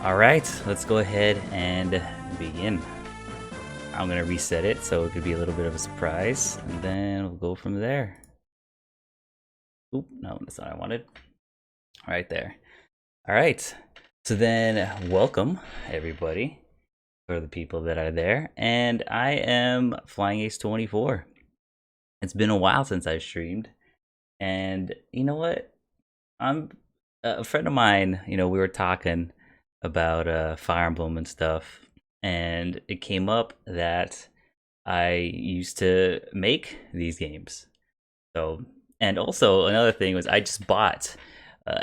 Alright, let's go ahead and begin. I'm gonna reset it so it could be a little bit of a surprise, and then we'll go from there. Oop, no, that's not what I wanted. Right there. Alright, so then welcome everybody for the people that are there, and I am Flying Ace 24. It's been a while since I streamed, and you know what? I'm a friend of mine, we were talking about Fire Emblem and stuff, and it came up that I used to make these games. So, and also another thing was I just bought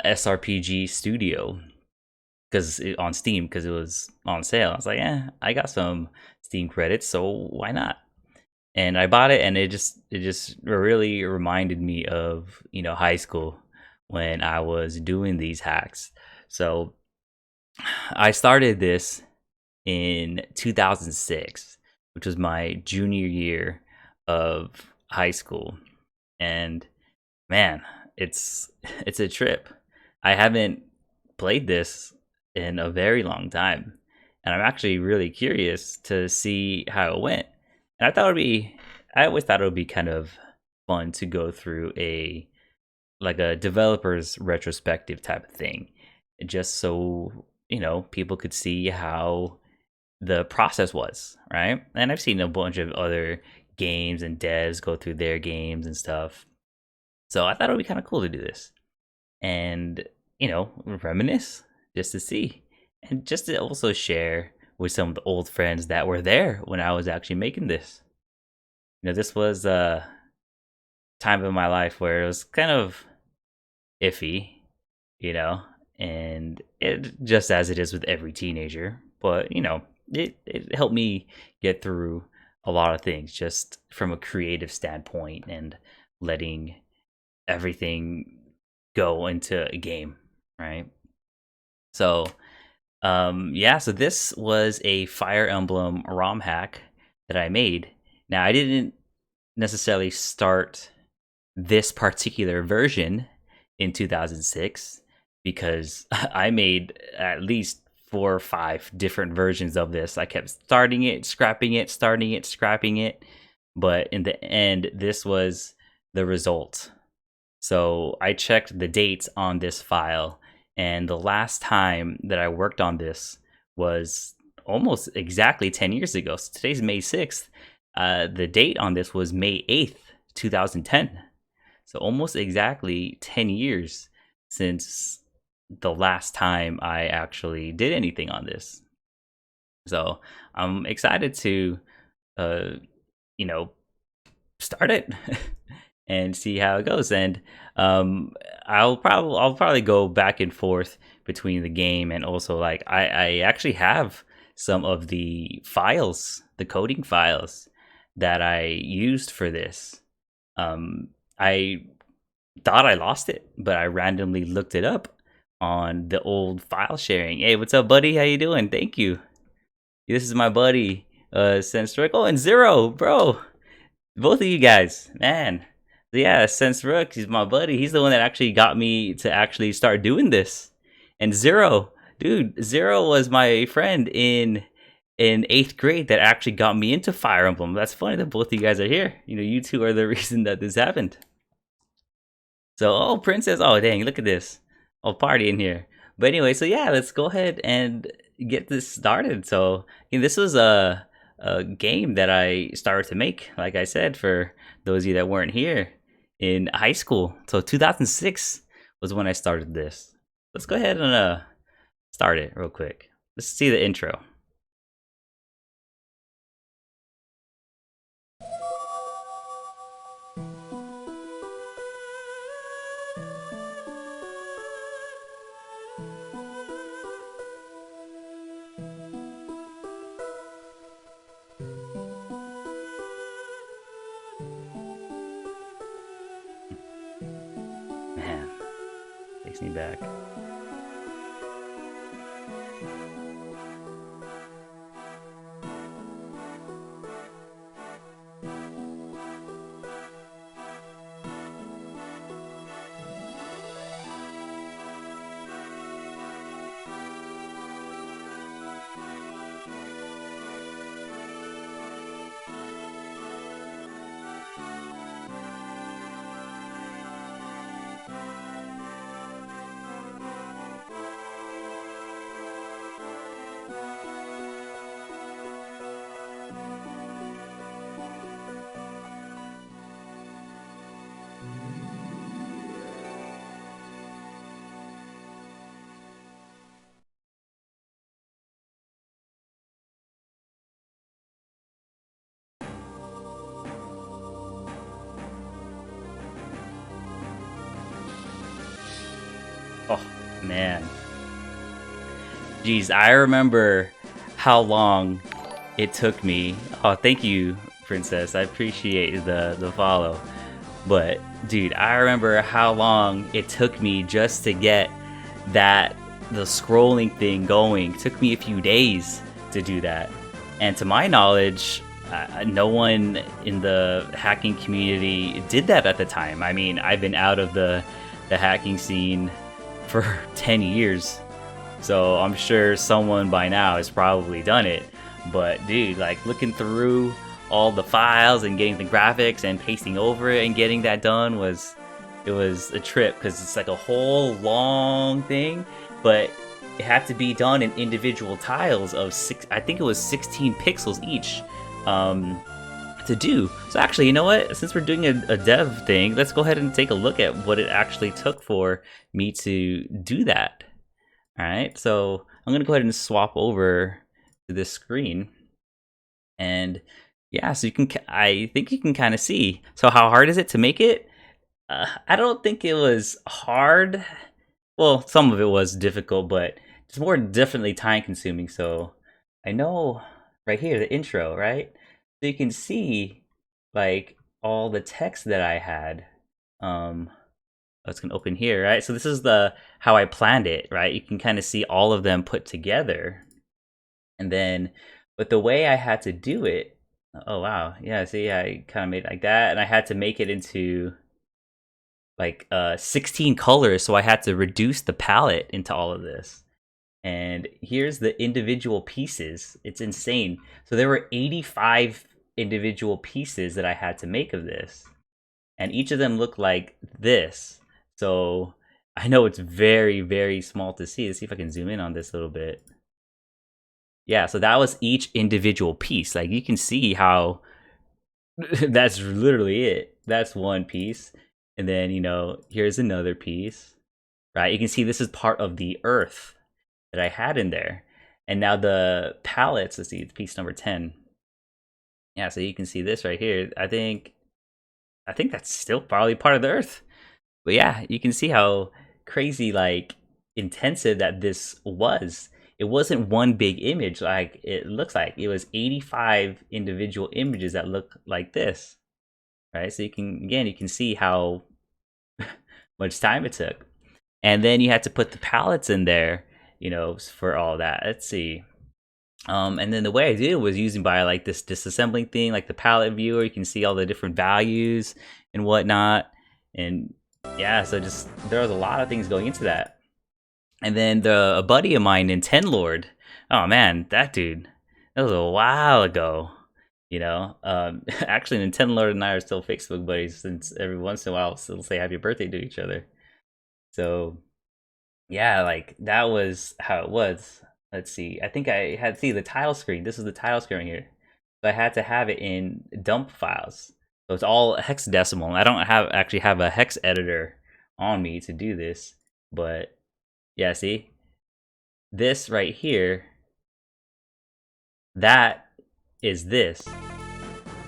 SRPG Studio because on Steam because it was on sale. I was like, I got some Steam credits, so why not? And I bought it, and it just really reminded me of high school when I was doing these hacks. So I started this in 2006, which was my junior year of high school, and man, it's a trip. I haven't played this in a very long time, and I'm actually really curious to see how it went. And I always thought it would be kind of fun to go through a developer's retrospective type of thing, just so people could see how the process was, right? And I've seen a bunch of other games and devs go through their games and stuff, so I thought it would be kind of cool to do this and reminisce just to see, and just to also share with some of the old friends that were there when I was actually making this. This was a time in my life where it was kind of iffy, you know, and it just as it is with every teenager. But it helped me get through a lot of things just from a creative standpoint and letting everything go into a game, right? So, yeah, so this was a Fire Emblem ROM hack that I made. Now, I didn't necessarily start this particular version in 2006 because I made at least 4 or 5 different versions of this. I kept starting it, scrapping it, starting it, scrapping it, but in the end, this was the result. So I checked the dates on this file, and the last time that I worked on this was almost exactly 10 years ago. So today's May 6th. The date on this was May 8th, 2010. So almost exactly 10 years since the last time I actually did anything on this. So I'm excited to, uh, you know, start it and see how it goes. And I'll probably go back and forth between the game and also like I actually have some of the files, the coding files that I used for this. I thought I lost it, but I randomly looked it up on the old file sharing. Hey, what's up, buddy? How you doing? Thank you. This is my buddy, Sense Oh, and Zero, bro. Both of you guys, man. Yeah, Sense Rook, he's my buddy. He's the one that actually got me to actually start doing this. And Zero, dude, Zero was my friend in 8th grade that actually got me into Fire Emblem. That's funny that both of you guys are here. You two are the reason that this happened. So, oh, Princess, oh dang, look at this. I'll party in here. But anyway, so yeah, let's go ahead and get this started. So, this was a game that I started to make, like I said, for those of you that weren't here in high school. So 2006 was when I started this. Let's go ahead and start it real quick. Let's see the intro. Man, takes me back. Oh, man. Jeez, I remember how long it took me. Oh, thank you, Princess. I appreciate the follow. But, dude, I remember how long it took me just to get the scrolling thing going. It took me a few days to do that. And to my knowledge, no one in the hacking community did that at the time. I mean, I've been out of the hacking scene for 10 years. So I'm sure someone by now has probably done it. But dude, like looking through all the files and getting the graphics and pasting over it and getting that done was a trip, because it's like a whole long thing, but it had to be done in individual tiles of I think it was 16 pixels each to do. So actually, you know what? Since we're doing a dev thing, let's go ahead and take a look at what it actually took for me to do that. All right, so I'm gonna go ahead and swap over to this screen, and yeah, so I think you can kind of see. So how hard is it to make it? I don't think it was hard. Well, some of it was difficult, but it's more definitely time consuming. So I know right here, the intro, right? So you can see like all the text that I had. It's gonna open here, right? So this is how I planned it, right? You can kind of see all of them put together. And then, but the way I had to do it, oh wow, yeah, see, I kind of made it like that, and I had to make it into like 16 colors, so I had to reduce the palette into all of this. And here's the individual pieces. It's insane. So there were 85 individual pieces that I had to make of this, and each of them looked like this. So I know it's very, very small to see. Let's see if I can zoom in on this a little bit. Yeah, so that was each individual piece. Like you can see how that's literally it. That's one piece. And then, you know, here's another piece, right? You can see this is part of the earth that I had in there. And now the palettes, let's see, it's piece number 10. Yeah, so you can see this right here. I think that's still probably part of the earth. But yeah, you can see how crazy, like, intensive that this was. It wasn't one big image like it looks like. It was 85 individual images that look like this, right? So you can see how much time it took. And then you had to put the palettes in there, you know, for all that. Let's see. And then the way I did it was using by like this disassembling thing, like the palette viewer. You can see all the different values and whatnot. And yeah, so just there was a lot of things going into that. And then a buddy of mine, Nintendo Lord, oh man, that dude, that was a while ago. You know, actually, Nintendo Lord and I are still Facebook buddies, since every once in a while we'll still say happy birthday to each other. So yeah, like that was how it was. Let's see. I think I had the title screen. This is the title screen here. So I had to have it in dump files. So it's all hexadecimal. I don't actually have a hex editor on me to do this, but yeah, see? This right here, that is this.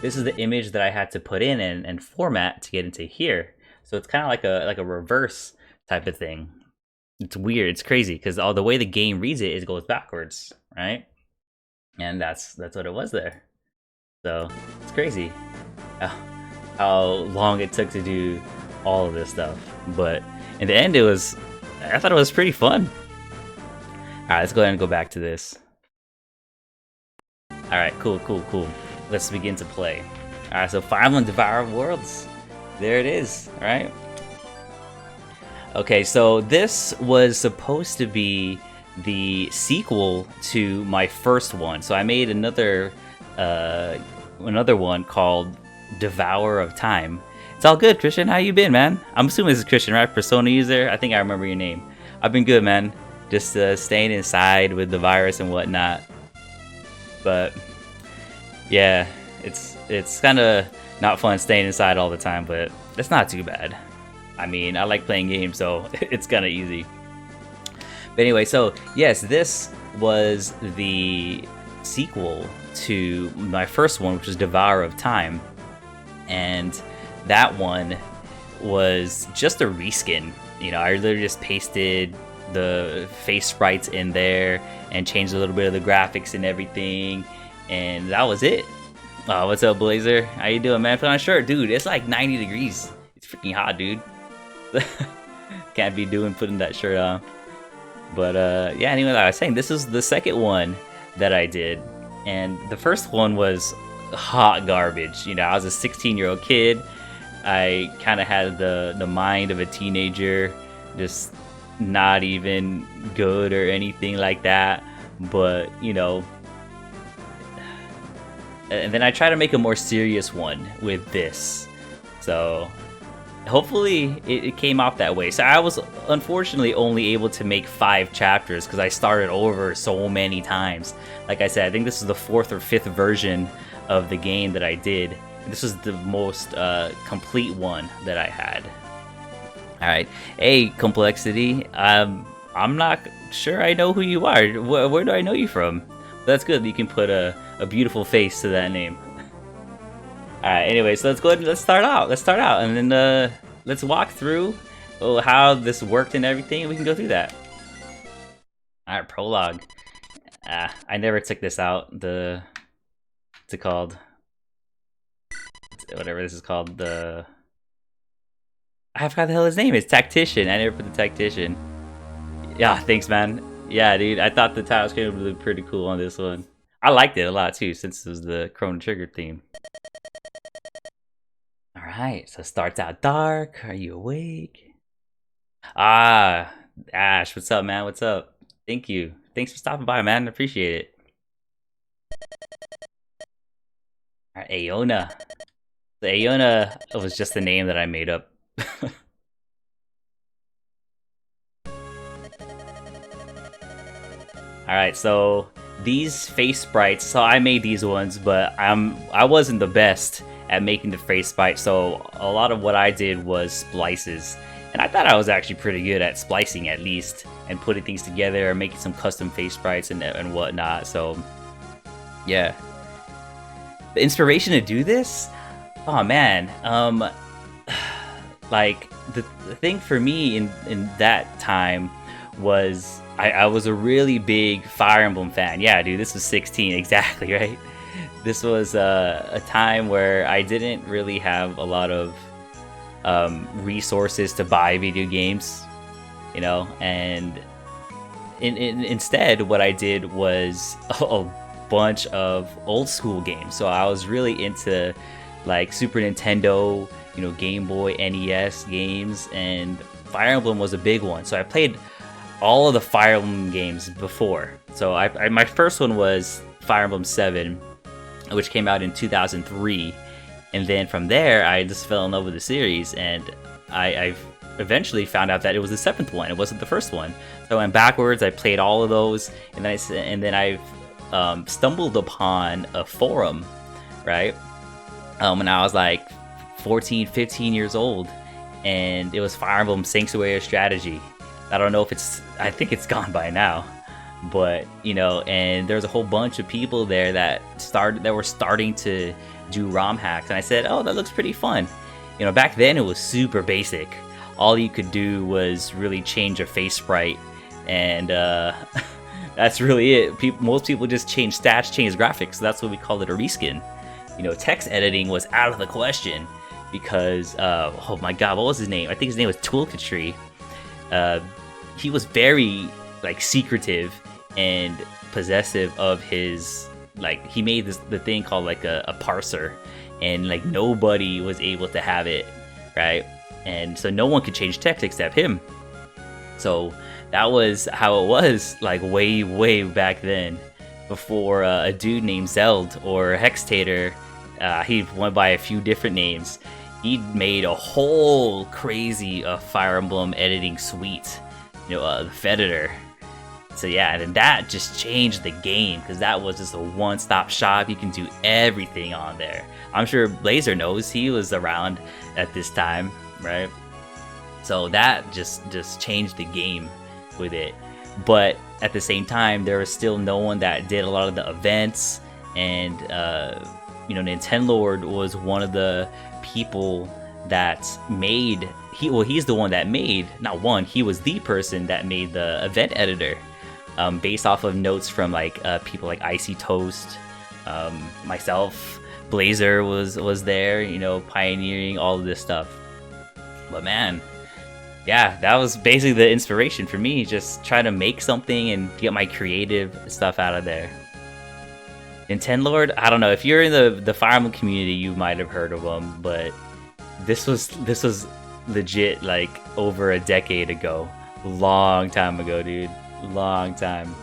This is the image that I had to put in and format to get into here. So it's kind of like a reverse type of thing. It's weird. It's crazy because all the way the game reads it, it goes backwards, right? And that's what it was there. So it's crazy how long it took to do all of this stuff. But in the end, I thought it was pretty fun. All right, let's go ahead and go back to this. All right, cool. Let's begin to play. All right, so Final Devourer of Worlds. There it is, all right? Okay, so this was supposed to be the sequel to my first one. So I made another one called Devourer of Time. It's all good, Christian. How you been, man? I'm assuming this is Christian, right? Persona user. I think I remember your name. I've been good, man. Just staying inside with the virus and whatnot. But yeah, it's kind of not fun staying inside all the time, but it's not too bad. I mean, I like playing games, so it's kind of easy. But anyway, so yes, this was the sequel to my first one, which was Devourer of Time. And that one was just a reskin. You know, I literally just pasted the face sprites in there and changed a little bit of the graphics and everything, and that was it. What's up, Blazer? How you doing, man? Put on a shirt, dude. It's like 90 degrees. It's freaking hot, dude. Can't be putting that shirt on. But yeah, anyway, like I was saying, this is the second one that I did, and the first one was hot garbage. You know, I was a 16-year-old kid. I kind of had the mind of a teenager, just not even good or anything like that. But you know, and then I try to make a more serious one with this, so hopefully it came out that way. So I was unfortunately only able to make 5 chapters because I started over so many times. Like I said, I think this is the 4th or 5th version of the game that I did. This was the most complete one that I had. Alright, hey Complexity, I'm not sure I know who you are. Where do I know you from? That's good, you can put a beautiful face to that name. Alright, anyway, so let's go ahead and let's start out, and then let's walk through how this worked and everything, and we can go through that. Alright, Prologue. I never took this out, what's it called? Whatever this is called, I forgot the hell his name is, Tactician. I never put the Tactician. Yeah, thanks, man. Yeah, dude, I thought the title screen would look pretty cool on this one. I liked it a lot, too, since it was the Chrono Trigger theme. Alright, so it starts out dark. Are you awake? Ah, Ash, what's up, man? What's up? Thank you. Thanks for stopping by, man. Appreciate it. Alright, Aona. The Aona was just the name that I made up. Alright, so these face sprites, so I made these ones, but I wasn't the best at making the face sprites, so a lot of what I did was splices. And I thought I was actually pretty good at splicing, at least, and putting things together, or making some custom face sprites and whatnot, so yeah. The inspiration to do this? Oh man, like, the thing for me in that time was I was a really big Fire Emblem fan. Yeah, dude, this was 16, exactly, right? This was a time where I didn't really have a lot of resources to buy video games, you know, and instead what I did was a bunch of old school games. So I was really into like Super Nintendo, you know, Game Boy, NES games, and Fire Emblem was a big one. So I played all of the Fire Emblem games before. So my first one was Fire Emblem 7, which came out in 2003, and then from there I just fell in love with the series, and I eventually found out that it was the 7th one. It wasn't the first one. So I went backwards. I played all of those, and then I've stumbled upon a forum, right? When I was like 14, 15 years old, and it was Fire Emblem Sanctuary of Strategy. I don't know if I think it's gone by now, but you know, and there's a whole bunch of people there that were starting to do ROM hacks, and I said, oh, that looks pretty fun. You know, back then it was super basic. All you could do was really change a face sprite, and that's really it. Most people just change stats, change graphics, so that's what we call it, a reskin. You know, text editing was out of the question because, oh my god, what was his name? I think his name was Toolkatry. He was very, like, secretive and possessive of his, like, he made the thing called, like, a parser, and, like, nobody was able to have it, right? And so no one could change text except him. So that was how it was, like, way back then, before a dude named Zeld, or Hextator, he went by a few different names. He made a whole crazy Fire Emblem editing suite, you know, the Feditor. So yeah, and that just changed the game, because that was just a one-stop shop. You can do everything on there. I'm sure Blazer knows, he was around at this time, right? So that just changed the game with it. But at the same time, there was still no one that did a lot of the events, and you know, Nintendo Lord was one of the people that made he's the one that made, not one, he was the person that made the event editor, based off of notes from like people like Icy Toast, myself, Blazer was there, you know, pioneering all of this stuff. But man, yeah, that was basically the inspiration for me, just trying to make something and get my creative stuff out of there. Nintendo Lord, I don't know, if you're in the Fire Emblem community, you might have heard of him, but this was legit like over a decade ago. Long time ago, dude. Long time.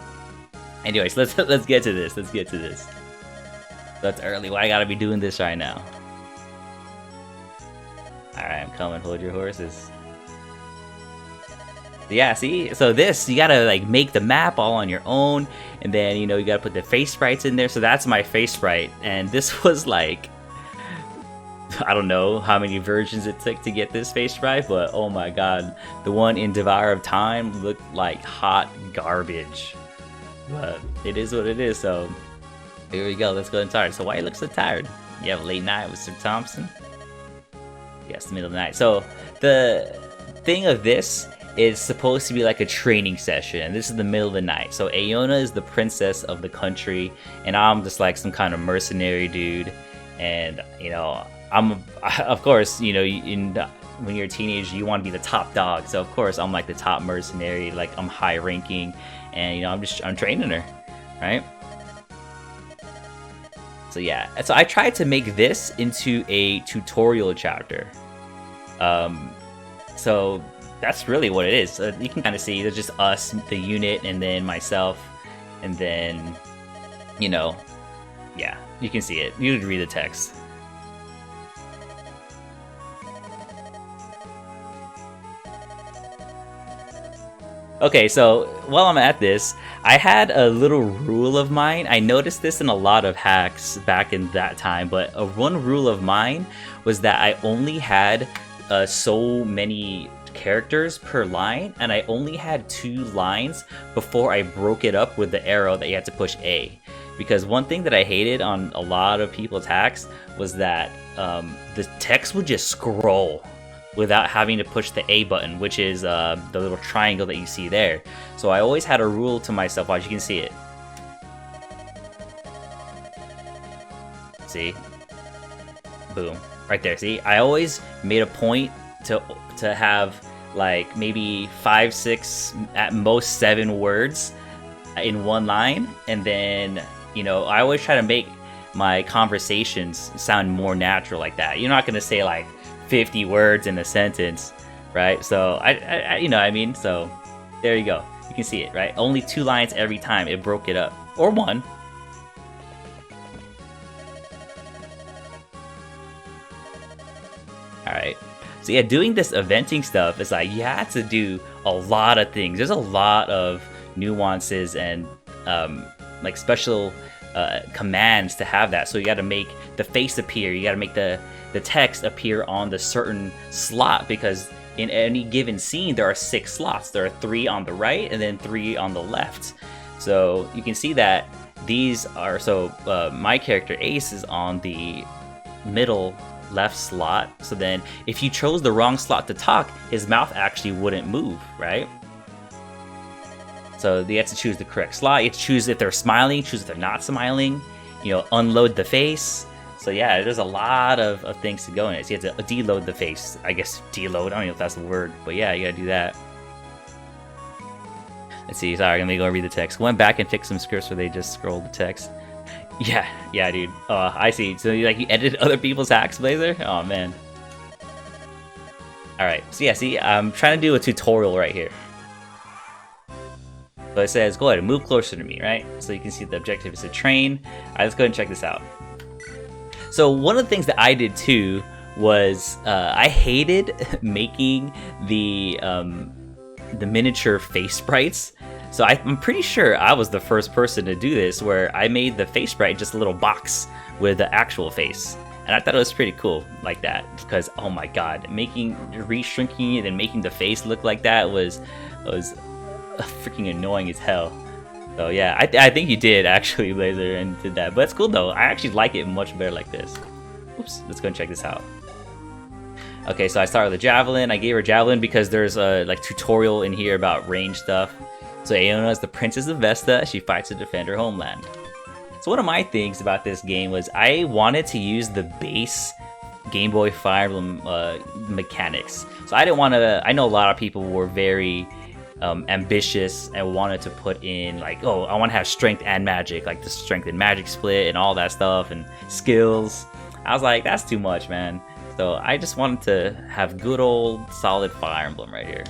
Anyways, let's get to this. Let's get to this. That's early. Why I gotta be doing this right now? Alright, I'm coming. Hold your horses. Yeah, see? So this, you gotta like make the map all on your own, and then, you know, you gotta put the face sprites in there. So that's my face sprite, and this was like, I don't know how many versions it took to get this face sprite, but oh my god, the one in Devourer of Time looked like hot garbage. But it is what it is, so here we go. Let's go and start. So why you look so tired? You have a late night with Sir Thompson? Yes, the middle of the night. So the thing of this is supposed to be like a training session, and this is the middle of the night. So Aona is the princess of the country, and I'm just like some kind of mercenary dude. And you know, of course, you know, when you're a teenager, you want to be the top dog. So of course, I'm like the top mercenary, like I'm high ranking, and you know, I'm training her, right? So yeah, so I tried to make this into a tutorial chapter. So that's really what it is. You can kind of see there's just us, the unit, and then myself, and then, you know, yeah, you can see it. You can read the text. Okay, so while I'm at this, I had a little rule of mine. I noticed this in a lot of hacks back in that time, but one rule of mine was that I only had so many characters per line, and I only had 2 lines before I broke it up with the arrow that you had to push A. Because one thing that I hated on a lot of people's hacks was that the text would just scroll without having to push the A button, which is the little triangle that you see there. So I always had a rule to myself. Watch, you can see it. See? Boom. Right there, see? I always made a point to have like maybe 5, 6, at most 7 words in one line, and then, you know, I always try to make my conversations sound more natural like that. You're not gonna say like 50 words in a sentence, right? So I you know what I mean? So there you go. You can see it, right? Only 2 lines every time. It broke it up, or 1. All right. So yeah, doing this eventing stuff is like you had to do a lot of things. There's a lot of nuances and like special commands to have that. So you got to make the face appear. You got to make the text appear on the certain slot, because in any given scene there are 6 slots. There are 3 on the right and then 3 on the left. So you can see that these are, so my character Ace is on the middle left slot. So then if you chose the wrong slot to talk, his mouth actually wouldn't move, right? So you have to choose the correct slot. You have to choose if they're smiling, choose if they're not smiling, you know, unload the face. So yeah, there's a lot of things to go in it. So you have to deload the face. I guess deload, I don't know if that's the word, but yeah, you gotta do that. Let's see, sorry, let me go read the text. Went back and fixed some scripts where they just scrolled the text. Yeah, dude. I see. So like you edited other people's hacks, Blazer? Oh man. Alright, so yeah, see, I'm trying to do a tutorial right here. So it says, go ahead and move closer to me, right? So you can see the objective is to train. Alright, let's go ahead and check this out. So one of the things that I did too was I hated making the miniature face sprites. So I'm pretty sure I was the first person to do this, where I made the face sprite just a little box with the actual face. And I thought it was pretty cool like that, because oh my god, re-shrinking it and making the face look like that was freaking annoying as hell. So yeah, I think you did actually, Blazer, and did that. But it's cool though. I actually like it much better like this. Oops, let's go and check this out. Okay, so I started with the Javelin. I gave her Javelin because there's a like tutorial in here about range stuff. So Aeona is the Princess of Vesta. She fights to defend her homeland. So one of my things about this game was I wanted to use the base Game Boy Fire Emblem mechanics. So I didn't want to. I know a lot of people were very ambitious and wanted to put in like, oh, I want to have strength and magic, like the strength and magic split and all that stuff and skills. I was like, that's too much, man. So I just wanted to have good old solid Fire Emblem right here.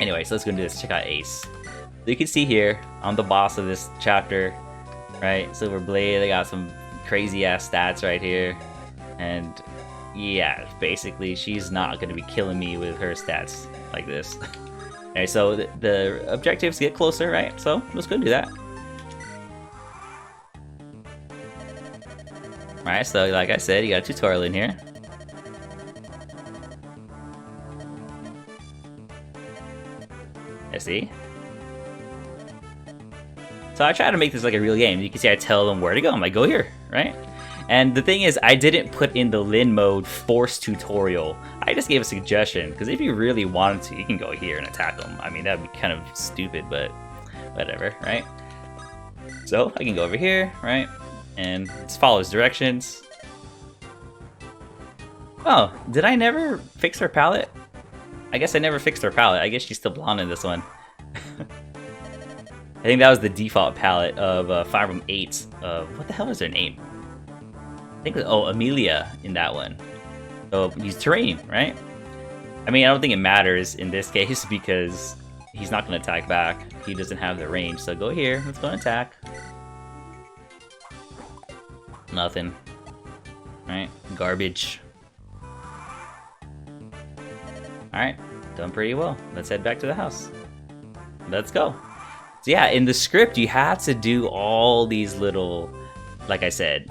Anyway, so let's go do this. Check out Ace. So you can see here, I'm the boss of this chapter, right? Silver Blade, they got some crazy ass stats right here. And yeah, basically she's not going to be killing me with her stats like this. Alright, so the objectives get closer, right? So let's go do that. Alright, so like I said, you got a tutorial in here. I see. So I try to make this like a real game. You can see I tell them where to go. I'm like, go here, right? And the thing is, I didn't put in the Lin mode force tutorial. I just gave a suggestion, because if you really wanted to, you can go here and attack them. I mean, that'd be kind of stupid, but whatever, right? So I can go over here, right? And just follow his directions. Oh, did I never fix her palette? I guess I never fixed her palette. I guess she's still blonde in this one. I think that was the default palette of Fire Emblem 8. What the hell is her name? I think it was, oh, Amelia in that one. So he's terrain, right? I mean, I don't think it matters in this case because he's not going to attack back. He doesn't have the range. So go here. Let's go and attack. Nothing. Right? Garbage. Alright. Done pretty well. Let's head back to the house. Let's go. So yeah, in the script, you have to do all these little, like I said,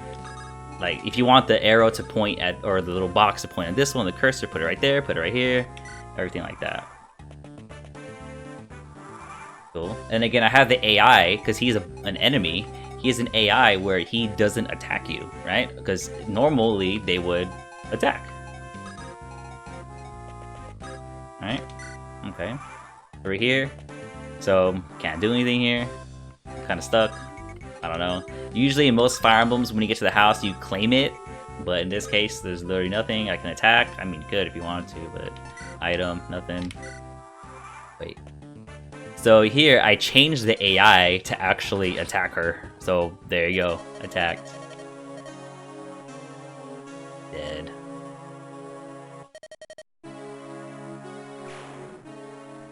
like if you want the arrow to point at, or the little box to point at this one, the cursor, put it right there, put it right here, everything like that. Cool. And again, I have the AI, because he's an enemy, he is an AI where he doesn't attack you, right? Because normally they would attack. Alright, okay. Over here. So, can't do anything here. Kind of stuck. I don't know. Usually in most Fire Emblems, when you get to the house, you claim it. But in this case, there's literally nothing. I can attack. I mean, you could if you wanted to, but item, nothing. Wait. So here, I changed the AI to actually attack her. So, there you go. Attacked. Dead.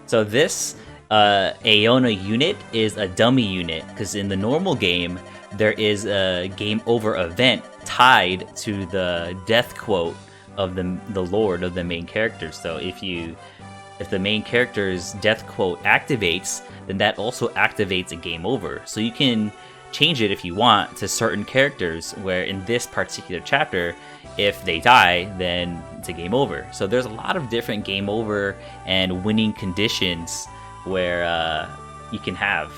So this Aeona unit is a dummy unit, because in the normal game, there is a game over event tied to the death quote of the lord of the main character. So if the main character's death quote activates, then that also activates a game over. So you can change it if you want to certain characters, where in this particular chapter, if they die, then it's a game over. So there's a lot of different game over and winning conditions where you can have.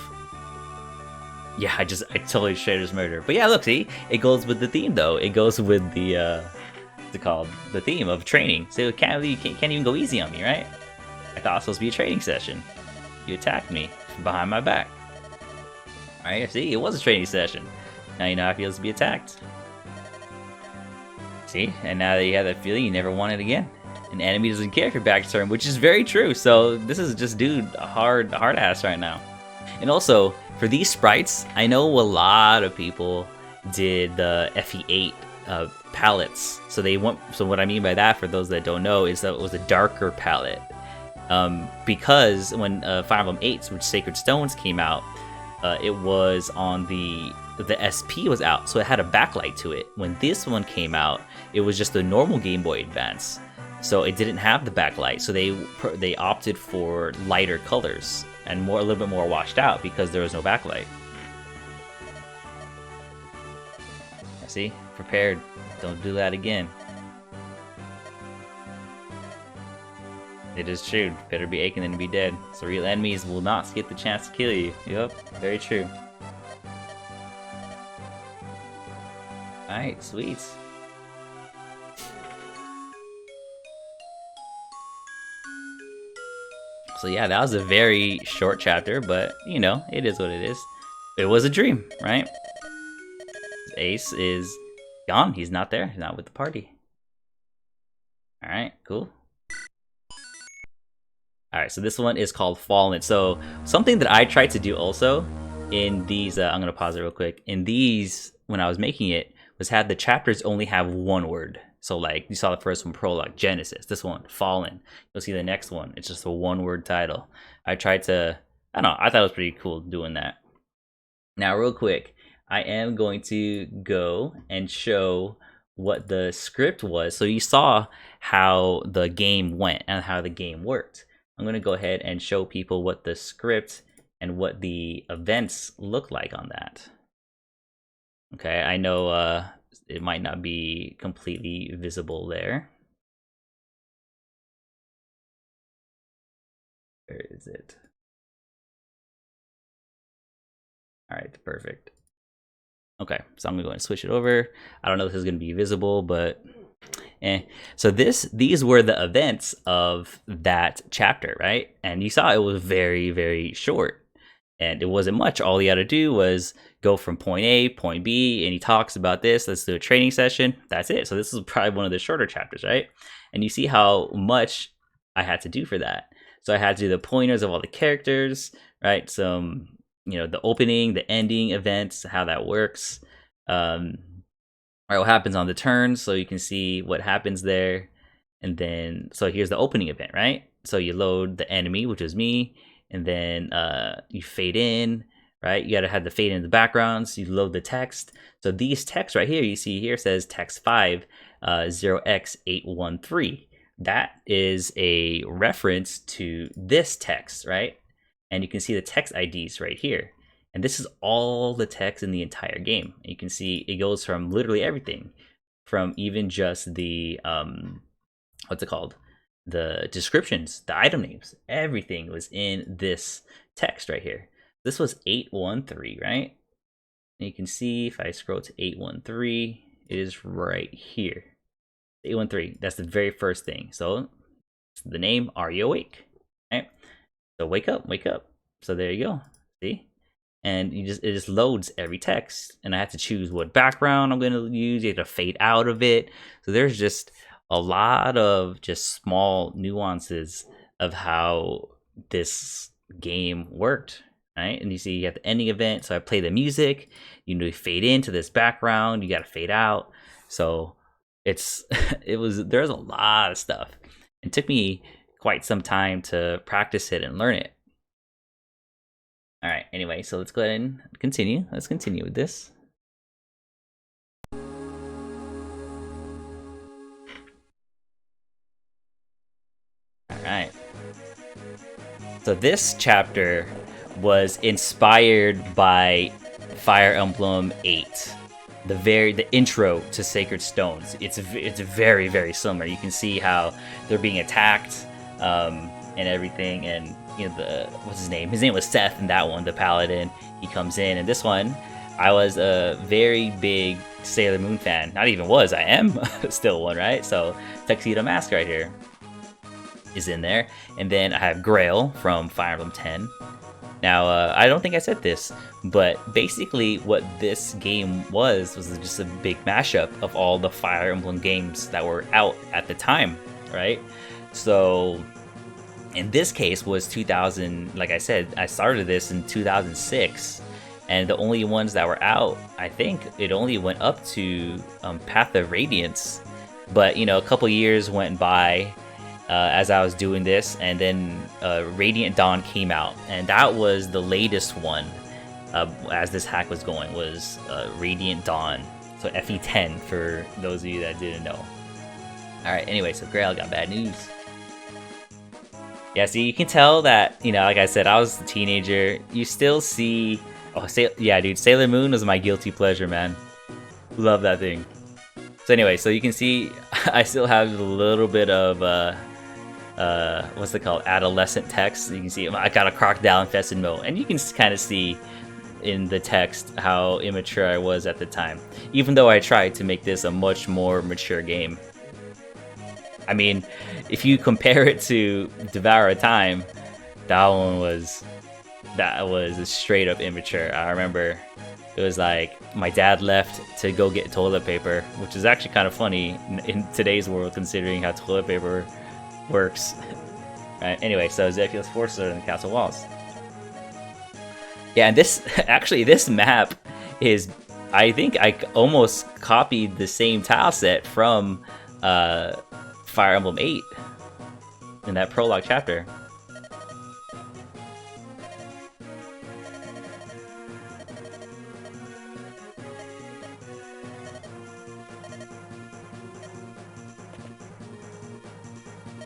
Yeah, I totally shared his murder. But yeah, look, see, it goes with the theme though. It goes with the what's it called? The theme of training. So you can't even go easy on me, right? I thought it was supposed to be a training session. You attacked me from behind my back. Alright, see, it was a training session. Now you know how it feels to be attacked. See, and now that you have that feeling, you never want it again. An enemy doesn't care if you're back turn, which is very true. So this is just dude a hard ass right now. And also for these sprites, I know a lot of people did the FE8 palettes. So they want. So what I mean by that, for those that don't know, is that it was a darker palette. Because when Fire Emblem 8, which Sacred Stones came out, it was on the SP was out, so it had a backlight to it. When this one came out, it was just a normal Game Boy Advance, so it didn't have the backlight. So they opted for lighter colors and a little bit more washed out because there was no backlight. See, prepared. Don't do that again. It is true. Better be aching than to be dead. So real enemies will not get the chance to kill you. Yup, very true. Alright, sweet. So yeah, that was a very short chapter, but you know, it is what it is. It was a dream, right? Ace is gone. He's not there. He's not with the party. All right, cool. All right, so this one is called Fallen. So something that I tried to do also in these, I'm gonna pause it real quick. In these, when I was making it, was have the chapters only have one word. So like you saw the first one, Prologue, Genesis. This one, Fallen. You'll see the next one. It's just a one-word title. I tried to, I don't know, I thought it was pretty cool doing that. Now, real quick, I am going to go and show what the script was. So you saw how the game went and how the game worked. I'm going to go ahead and show people what the script and what the events look like on that. Okay, I know it might not be completely visible there. Where is it? All right, perfect. Okay, so I'm gonna go and switch it over. I don't know if this is gonna be visible, but so these were the events of that chapter, right? And you saw it was very, very short. And it wasn't much. All he had to do was go from point A, point B, and he talks about this. Let's do a training session. That's it. So this is probably one of the shorter chapters, right? And you see how much I had to do for that. So I had to do the pointers of all the characters, right? Some, you know, the opening, the ending events, how that works. All right, what happens on the turns, so you can see what happens there. And then, so here's the opening event, right? So you load the enemy, which is me, and then you fade in, right? You gotta have the fade in the backgrounds. You load the text. So these texts right here, you see here says text 5, 0x813. That is a reference to this text, right? And you can see the text IDs right here. And this is all the text in the entire game. You can see it goes from literally everything, from even just the, what's it called? The descriptions, the item names, everything was in this text right here. This was 813, right? And you can see if I scroll to 813, it is right here. 813, that's the very first thing. So the name, are you awake? Right? So wake up, wake up. So there you go. See? And it just loads every text. And I have to choose what background I'm gonna use. You have to fade out of it. So there's just a lot of just small nuances of how this game worked, right? And you see you have the ending event. So I play the music, you know, you fade into this background, you got to fade out. So there's a lot of stuff. It took me quite some time to practice it and learn it. All right, anyway, so let's go ahead and continue. Let's continue with this. Alright. So this chapter was inspired by Fire Emblem 8. The intro to Sacred Stones. It's very, very similar. You can see how they're being attacked and everything, and you know what's his name? His name was Seth in that one, the paladin. He comes in, and this one, I was a very big Sailor Moon fan. Not even was, I am still one, right? So Tuxedo Mask right here is in there. And then I have Grail from Fire Emblem 10. Now, I don't think I said this, but basically what this game was just a big mashup of all the Fire Emblem games that were out at the time, right? So in this case was 2000, like I said, I started this in 2006, and the only ones that were out, I think it only went up to Path of Radiance. But, you know, a couple years went by as I was doing this, and then Radiant Dawn came out, and that was the latest one as this hack was going, was Radiant Dawn. So FE10 for those of you that didn't know. Alright, anyway, so Grail got bad news. Yeah, see, you can tell that, you know, like I said, I was a teenager. You still see... Oh, yeah, dude, Sailor Moon was my guilty pleasure, man. Love that thing. So anyway, so you can see I still have a little bit of, what's it called? Adolescent text. You can see I got a crocodile-infested moat. And you can kind of see in the text how immature I was at the time. Even though I tried to make this a much more mature game. I mean, if you compare it to Devourer of Time, That one was straight up immature. I remember it was like my dad left to go get toilet paper, which is actually kind of funny in today's world considering how toilet paper works. Right, anyway, so Zephyros forces are in the castle walls. Yeah, and this actually this map is, I think I almost copied the same tile set from Fire Emblem 8 in that prologue chapter.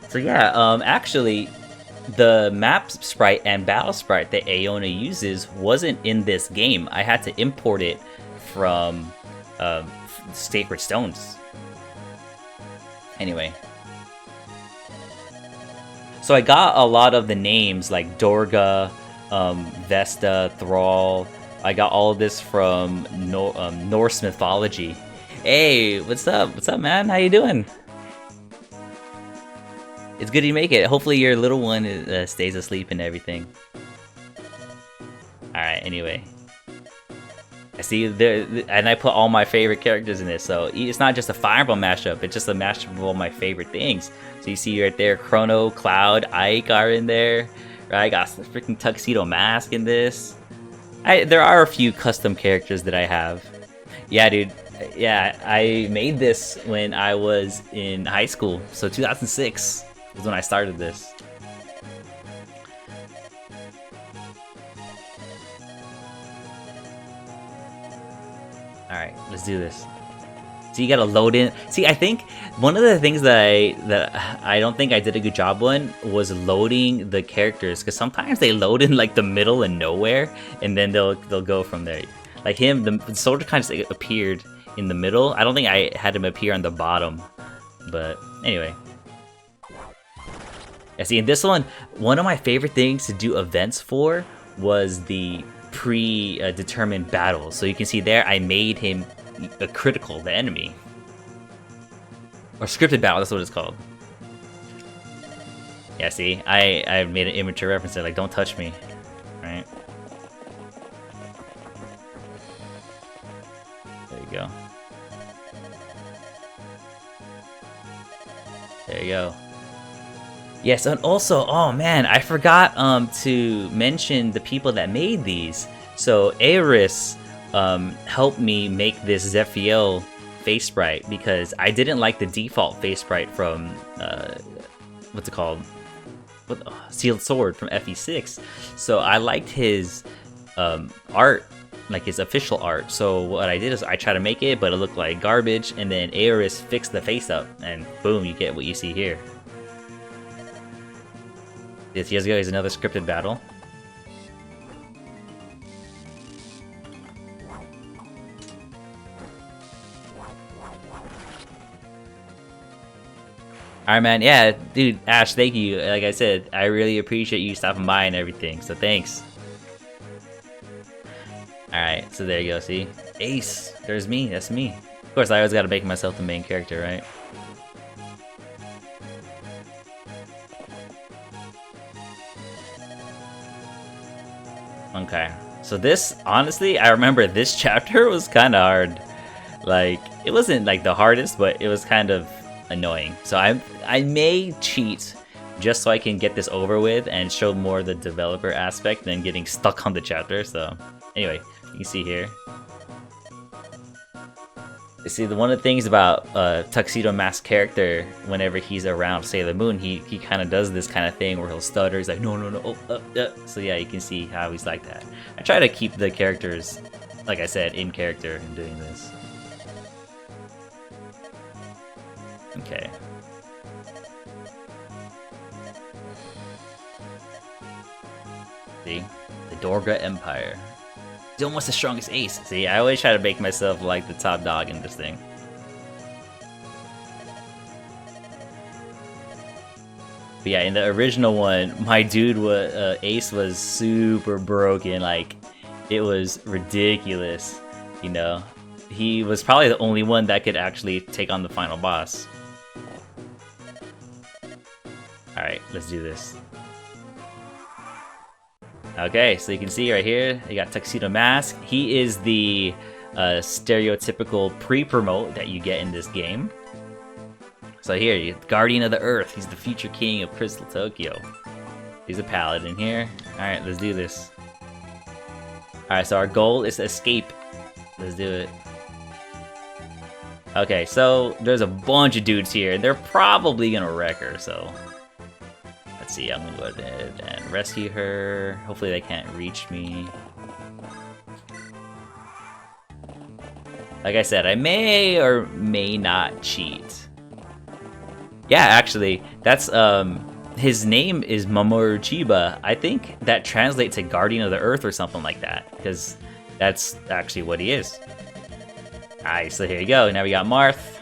So yeah, actually, the map sprite and battle sprite that Aona uses wasn't in this game. I had to import it from Sacred Stones. Anyway. So I got a lot of the names like Dorga, Vesta, Thrall. I got all of this from Norse mythology. Hey, what's up? What's up, man? How you doing? It's good you make it. Hopefully your little one stays asleep and everything. Alright, anyway. I see there, and I put all my favorite characters in this, so it's not just a Fire Emblem mashup, it's just a mashup of all my favorite things. So you see right there, Chrono, Cloud, Ike are in there. Right, I got the freaking Tuxedo Mask in this. There are a few custom characters that I have. Yeah, dude. Yeah, I made this when I was in high school, so 2006. Was when I started this. Alright, let's do this. So you gotta load in. See, I think one of the things that I don't think I did a good job on was loading the characters, because sometimes they load in like the middle and nowhere, and then they'll go from there. Like him, the soldier kind of appeared in the middle. I don't think I had him appear on the bottom, but anyway. Yeah, see, in this one of my favorite things to do events for was the predetermined battles. So you can see there, I made him a critical, the enemy. Or scripted battle, that's what it's called. Yeah, see, I made an immature reference there, like, don't touch me. Right? There you go. There you go. Yes, and also, oh man, I forgot to mention the people that made these. So Aeris helped me make this Zephiel face sprite because I didn't like the default face sprite from what's it called? Sealed Sword from FE6. So I liked his art, like his official art. So what I did is I tried to make it, but it looked like garbage, and then Aeris fixed the face up, and boom, you get what you see here. This here's another scripted battle. Alright, man. Yeah, dude, Ash, thank you. Like I said, I really appreciate you stopping by and everything, so thanks. Alright, so there you go, see? Ace! There's me, that's me. Of course, I always gotta make myself the main character, right? Okay, so this, honestly, I remember this chapter was kind of hard. Like, it wasn't like the hardest, but it was kind of annoying. So I may cheat just so I can get this over with and show more the developer aspect than getting stuck on the chapter. So anyway, you can see here. You see, one of the things about Tuxedo Mask character, whenever he's around Sailor Moon, he kind of does this kind of thing where he'll stutter. He's like, no, no, no, oh, So yeah, you can see how he's like that. I try to keep the characters, like I said, in character in doing this. Okay. See? The Dorga Empire. He's almost the strongest ace. See, I always try to make myself like the top dog in this thing. But yeah, in the original one, my dude was ace was super broken. Like, it was ridiculous. You know, he was probably the only one that could actually take on the final boss. All right, let's do this. Okay, so you can see right here, you got Tuxedo Mask. He is the stereotypical pre-promote that you get in this game. So here, you Guardian of the Earth. He's the future king of Crystal Tokyo. He's a paladin here. Alright, let's do this. Alright, so our goal is to escape. Let's do it. Okay, so there's a bunch of dudes here, and they're probably gonna wreck her, so... Let's see, I'm gonna go ahead and rescue her. Hopefully they can't reach me. Like I said, I may or may not cheat. Yeah, actually, that's, his name is Mamoru Chiba. I think that translates to Guardian of the Earth or something like that, because that's actually what he is. Alright, so here you go. Now we got Marth.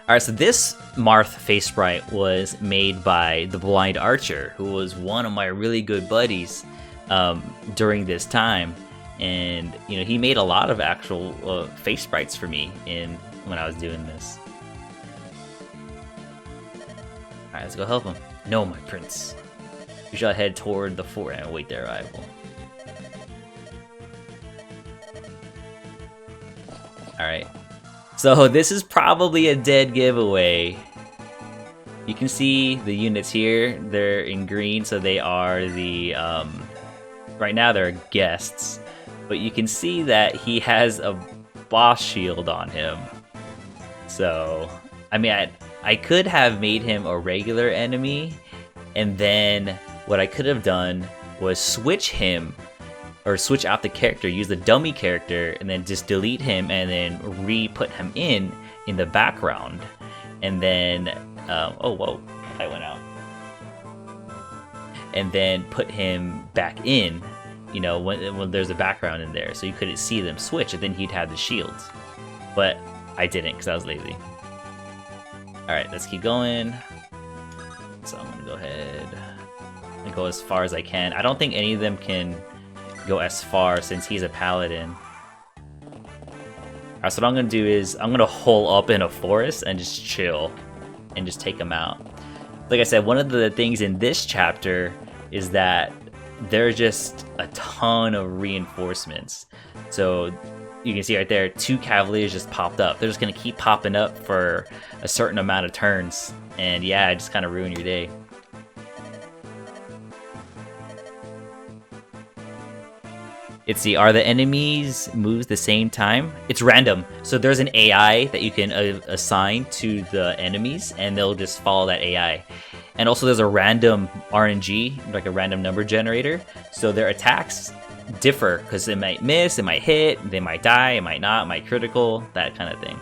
Alright, so this Marth face sprite was made by the Blind Archer, who was one of my really good buddies during this time. And, you know, he made a lot of actual face sprites for me when I was doing this. Alright, let's go help him. No, my prince. We shall head toward the fort and await their arrival. Alright. So this is probably a dead giveaway. You can see the units here. They're in green, so they are the... right now they're guests. But you can see that he has a boss shield on him. So, I mean, I could have made him a regular enemy, and then what I could have done was switch him, or switch out the character, use the dummy character, and then just delete him, and then re-put him in the background. And then, oh, whoa, I went out. And then put him back in, you know, when there's a background in there, so you couldn't see them switch, and then he'd have the shields. But I didn't, because I was lazy. Alright, let's keep going. So I'm gonna go ahead and go as far as I can. I don't think any of them can go as far since he's a paladin. Alright, so what I'm gonna do is I'm gonna hole up in a forest and just chill and just take him out. Like I said, one of the things in this chapter is that there are just a ton of reinforcements. So you can see right there, 2 Cavaliers just popped up. They're just gonna keep popping up for a certain amount of turns. And yeah, just kind of ruin your day. It's the, are the enemies moves the same time? It's random. So there's an AI that you can assign to the enemies, and they'll just follow that AI. And also there's a random RNG, like a random number generator. So their attacks differ, because it might miss, it might hit, they might die, it might not, it might critical, that kind of thing.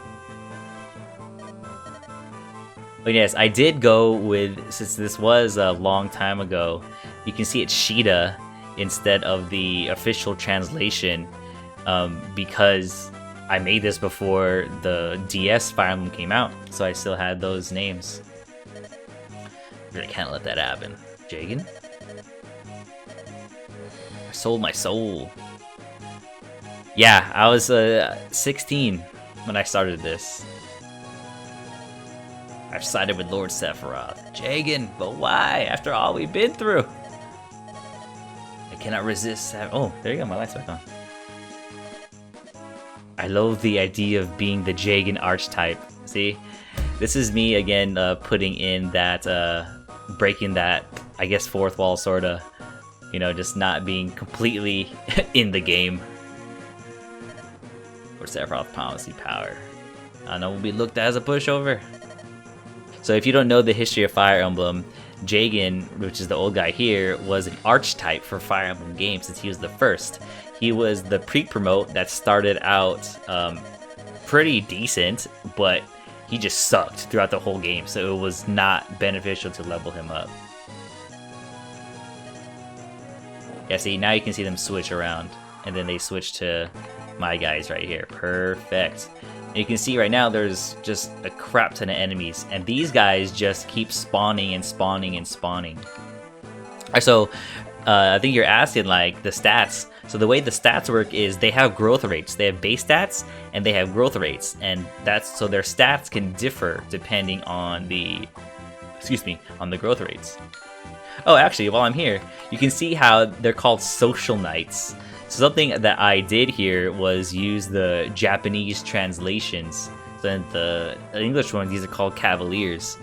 But yes, I did go with, since this was a long time ago, you can see it's Sheeta instead of the official translation, because I made this before the DS Fire Emblem came out, so I still had those names. Really can't let that happen. Jagan? I sold my soul. Yeah, I was 16 when I started this. I've sided with Lord Sephiroth. Jagan, but why? After all we've been through. I cannot resist. Oh, there you go, my light's back on. I loathe the idea of being the Jagan archetype. See? This is me again putting in that, breaking that, I guess, fourth wall, sorta. You know, just not being completely in the game. Or Sephiroth policy power. I know will be looked at as a pushover. So if you don't know the history of Fire Emblem, Jagan, which is the old guy here, was an archetype for Fire Emblem games since he was the first. He was the pre-promote that started out pretty decent, but he just sucked throughout the whole game, so it was not beneficial to level him up. Yeah, see, now you can see them switch around, and then they switch to my guys right here. Perfect. And you can see right now there's just a crap ton of enemies, and these guys just keep spawning and spawning and spawning. Alright, so I think you're asking like the stats. So the way the stats work is they have growth rates. They have base stats and they have growth rates, and that's so their stats can differ depending on the, on the growth rates. Oh, actually, while I'm here, you can see how they're called social knights. So something that I did here was use the Japanese translations. So in the English one, these are called cavaliers.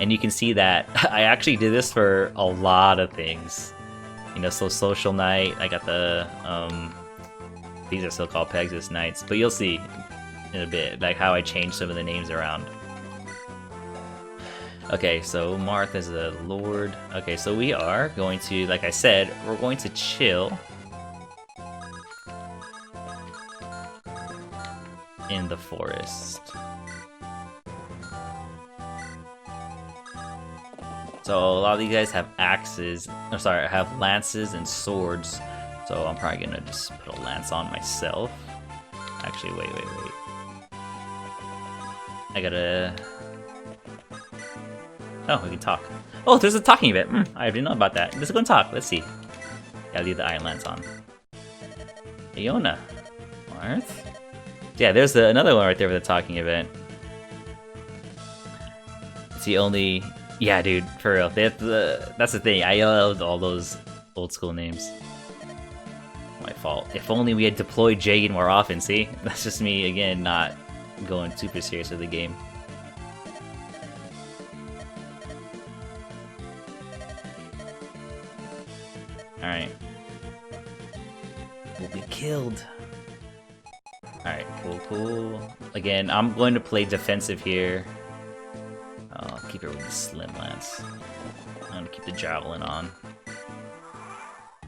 And you can see that I actually did this for a lot of things. You know, so social knight, I got the, these are still called Pegasus Knights, but you'll see in a bit, like how I changed some of the names around. Okay, so Marth is a lord. Okay, so we are going to, like I said, we're going to chill in the forest. So a lot of these guys have axes, or sorry, have lances and swords. So I'm probably gonna just put a lance on myself. Actually, wait. I gotta... Oh, we can talk. Oh, there's a talking event. I didn't know about that. Let's go and talk. Let's see. Gotta leave the Iron Lance on. Iona. Marth? Yeah, there's another one right there for the talking event. It's the only... Yeah, dude, for real. That's the thing. I loved all those old school names. My fault. If only we had deployed Jagan more often, see? That's just me, again, not going super serious with the game. Alright. We'll be killed. Alright, cool. Again, I'm going to play defensive here. I'll keep it with the slim lance. I'm gonna keep the javelin on.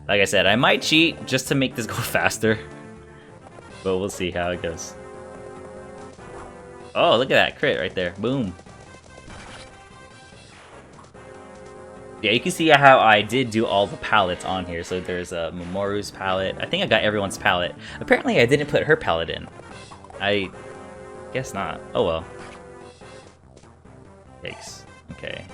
Like I said, I might cheat just to make this go faster. But we'll see how it goes. Oh, look at that crit right there. Boom. Yeah, you can see how I did do all the palettes on here. So there's a Mamoru's palette. I think I got everyone's palette. Apparently I didn't put her palette in. I guess not. Oh well. Yikes. Okay.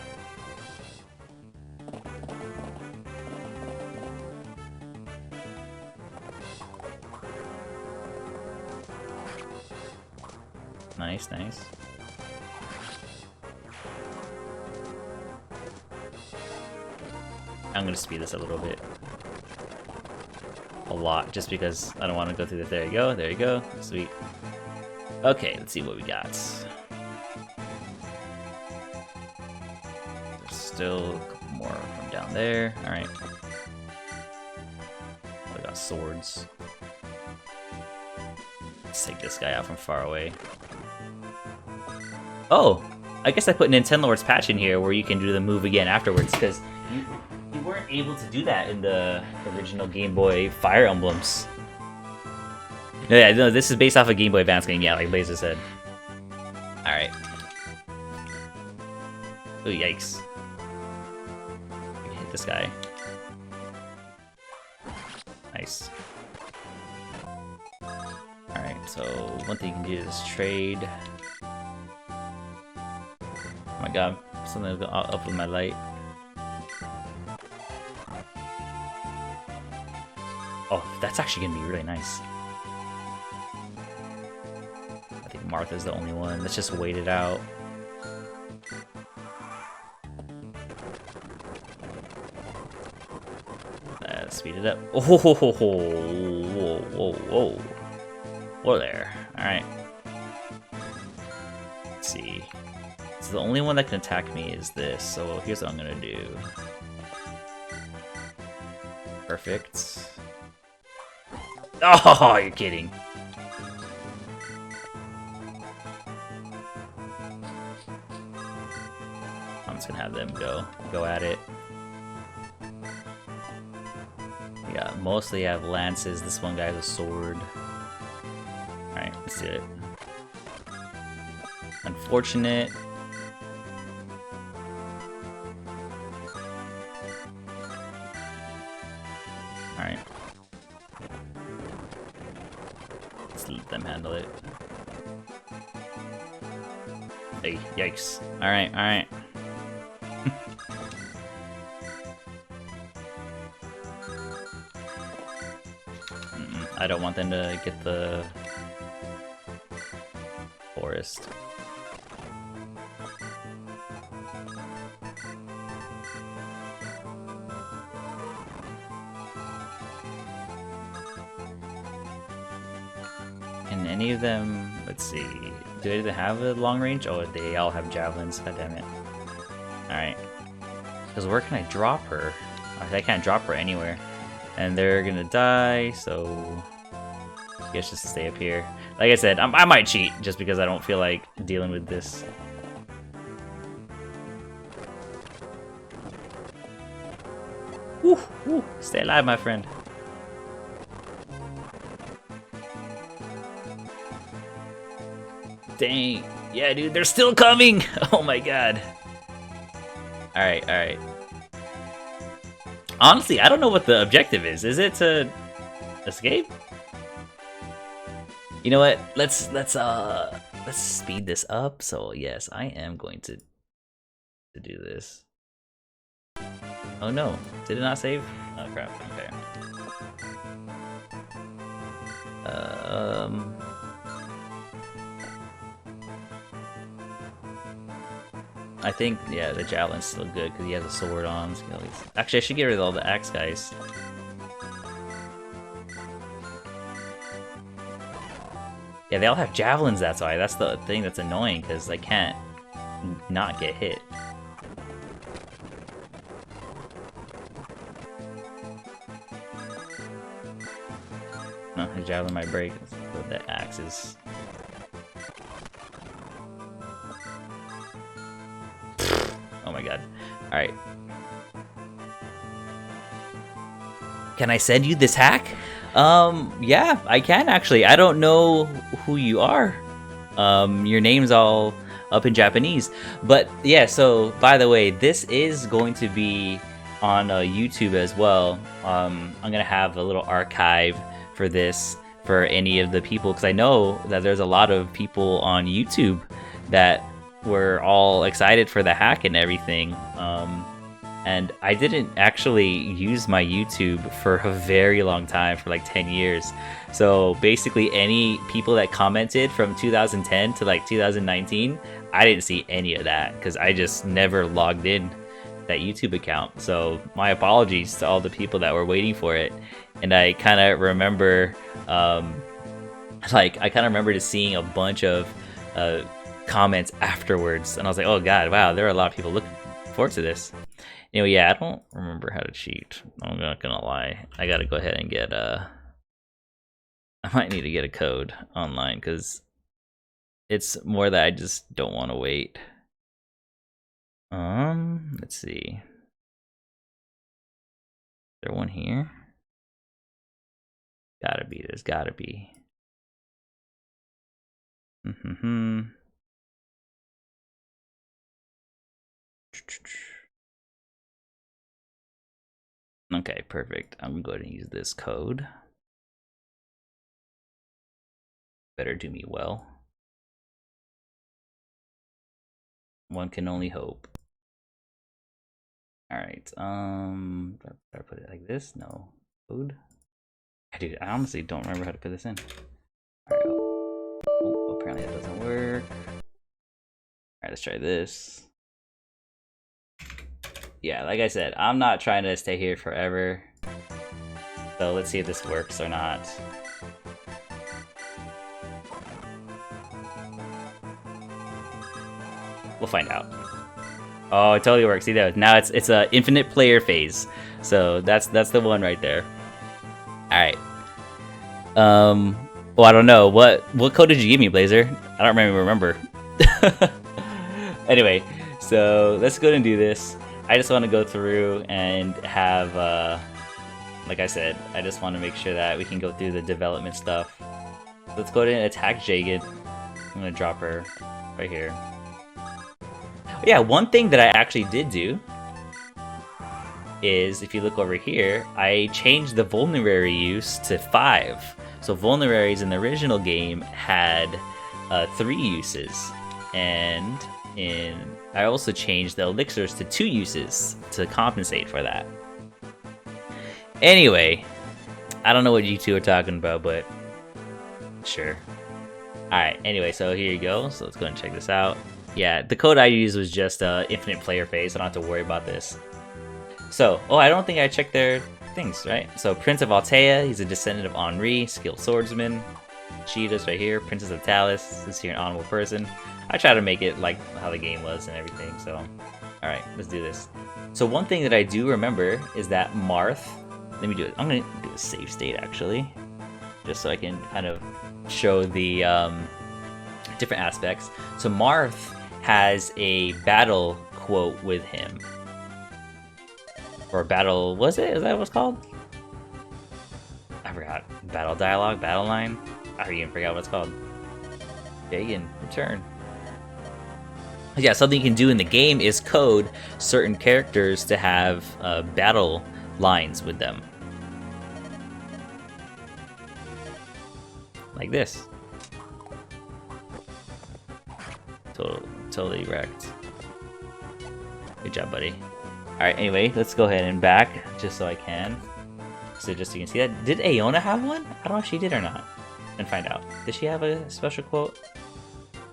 Nice. I'm gonna speed this a little bit. A lot, just because I don't want to go through the... There you go. Sweet. Okay, let's see what we got. Still a couple more from down there. Alright. I got swords. Let's take this guy out from far away. Oh! I guess I put Nintendo Lord's patch in here where you can do the move again afterwards, because you weren't able to do that in the original Game Boy Fire Emblems. No, this is based off a Game Boy Advance game, yeah, like Blazer said. Alright. Oh, yikes. Hit this guy. Nice. Alright, so one thing you can do is trade. Oh my god, something will go up with my light. Oh, that's actually gonna be really nice. I think Marth is the only one. Let's just wait it out. Speed it up. Oh, whoa. Whoa there. Alright. Let's see. So the only one that can attack me is this, so here's what I'm gonna do. Perfect. Oh, you're kidding. I'm just gonna have them go at it. Yeah, mostly have lances. This one guy has a sword. Alright, let's do it. Unfortunate. Alright. Let's let them handle it. Hey, yikes. Alright. I don't want them to get the forest. Can any of them, let's see, do any of them have a long range? Oh, they all have javelins, god damn it. Alright. Because where can I drop her? I can't drop her anywhere. And they're gonna die, so I guess just stay up here. Like I said, I might cheat just because I don't feel like dealing with this. Woo, woo, stay alive, my friend. Dang. Yeah, dude, they're still coming! Oh my god. Alright, alright. Honestly, I don't know what the objective is. Is it to escape? You know what? Let's speed this up. So yes, I am going to do this. Oh no, did it not save? Oh crap, okay. I think, yeah, the javelin's still good because he has a sword on. So actually, I should get rid of all the axe guys. Yeah, they all have javelins, that's why. That's the thing that's annoying, because I can't not get hit. No, his javelin might break, but the axe is... Oh my god. Alright. Can I send you this hack? Yeah, I can actually. I don't know who you are. Your name's all up in Japanese. But yeah, so by the way, this is going to be on YouTube as well. I'm gonna have a little archive for this for any of the people, because I know that there's a lot of people on YouTube that were all excited for the hack and everything. And I didn't actually use my YouTube for a very long time, for like 10 years. So basically any people that commented from 2010 to like 2019, I didn't see any of that because I just never logged in that YouTube account. So my apologies to all the people that were waiting for it. And I kind of remember, I kind of remember just seeing a bunch of comments afterwards. And I was like, oh God, wow, there are a lot of people looking forward to this. Anyway, yeah, I don't remember how to cheat. I'm not gonna lie. I gotta go ahead and get I might need to get a code online because it's more that I just don't want to wait. Let's see. Is there one here? Gotta be. There's gotta be. Okay, perfect. I'm going to use this code. Better do me well. One can only hope. Alright, did I put it like this? No. Code? Dude, I honestly don't remember how to put this in. Alright, oh, apparently that doesn't work. Alright, let's try this. Yeah, like I said, I'm not trying to stay here forever. So let's see if this works or not. We'll find out. Oh, it totally works. See there. Now it's a infinite player phase. So that's the one right there. Alright. Well, I don't know. What code did you give me, Blazer? I don't remember. Anyway, so let's go ahead and do this. I just want to go through and have, like I said, I just want to make sure that we can go through the development stuff. Let's go ahead and attack Jagged. I'm going to drop her right here. Yeah, one thing that I actually did do is, if you look over here, I changed the vulnerary use to 5. So vulneraries in the original game had 3 uses, and I also changed the elixirs to 2 uses to compensate for that. Anyway, I don't know what you two are talking about, but sure. Alright, anyway, so here you go. So let's go and check this out. Yeah, the code I used was just infinite player phase, so I don't have to worry about this. So, oh, I don't think I checked their things, right? So Prince of Altea, he's a descendant of Henri, skilled swordsman. Cheetah's right here. Princess of Talis is here, an honorable person. I try to make it like how the game was and everything, so... Alright, let's do this. So one thing that I do remember is that Marth... Let me do it. I'm gonna do a save state, actually. Just so I can kind of show the different aspects. So Marth has a battle quote with him. Or battle... Was it? Is that what it's called? I forgot. Battle dialogue? Battle line? I even forgot what it's called. Pagan, return. Yeah, something you can do in the game is code certain characters to have battle lines with them. Like this. Totally wrecked. Good job, buddy. Alright, anyway, let's go ahead and back, just so I can. So just so you can see that. Did Aona have one? I don't know if she did or not. And find out. Does she have a special quote?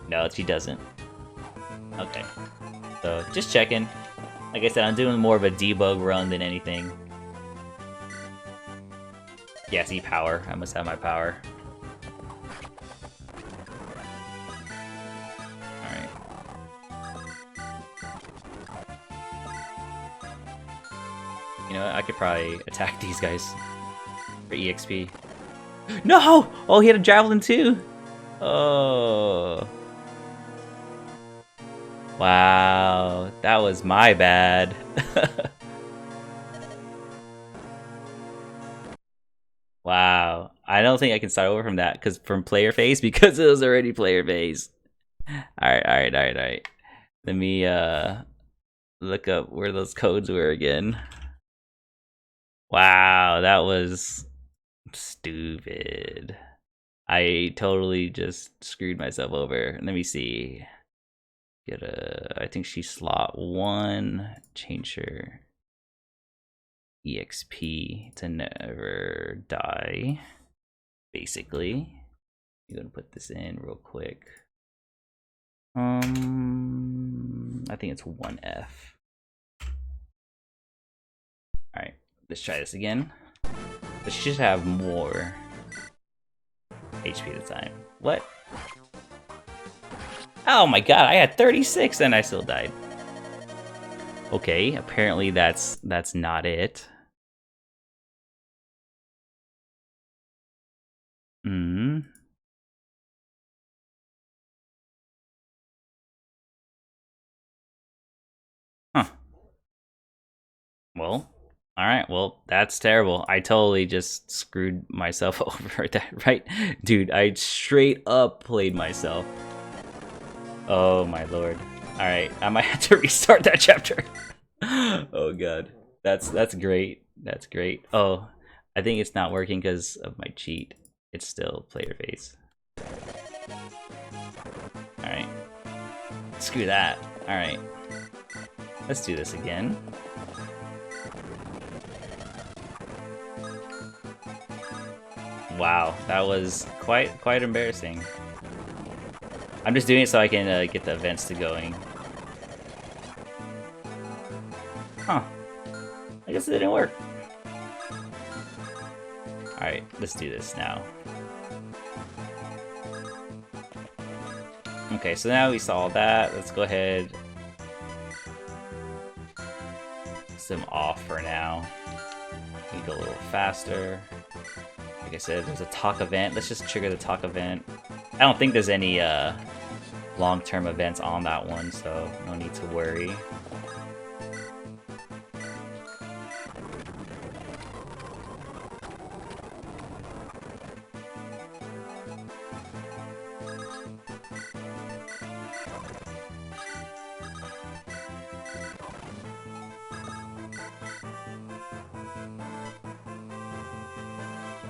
No, she doesn't. Okay. So, just checking. Like I said, I'm doing more of a debug run than anything. Yeah, see, power. I must have my power. Alright. You know what? I could probably attack these guys for EXP. No! Oh, he had a javelin too! Oh. Wow, that was my bad. Wow, I don't think I can start over from that from player phase because it was already player phase. Alright. Let me look up where those codes were again. Wow, that was stupid. I totally just screwed myself over. Let me see. I think she's slot 1. Change her EXP to never die. Basically. I'm gonna put this in real quick. I think it's 1F. Alright, let's try this again. But she should have more HP at a time. What? Oh my god, I had 36 and I still died. Okay, apparently that's not it. Huh. Well, alright, well, that's terrible. I totally just screwed myself over that, right? Dude, I straight up played myself. Oh my lord. Alright, I might have to restart that chapter. Oh god. That's great. That's great. Oh, I think it's not working because of my cheat. It's still player face. Alright. Screw that. Alright. Let's do this again. Wow, that was quite embarrassing. I'm just doing it so I can get the events to going. Huh. I guess it didn't work. Alright, let's do this now. Okay, so now we saw that. Let's go ahead. Set them off for now. We can go a little faster. Like I said, there's a talk event. Let's just trigger the talk event. I don't think there's any long-term events on that one, so no need to worry.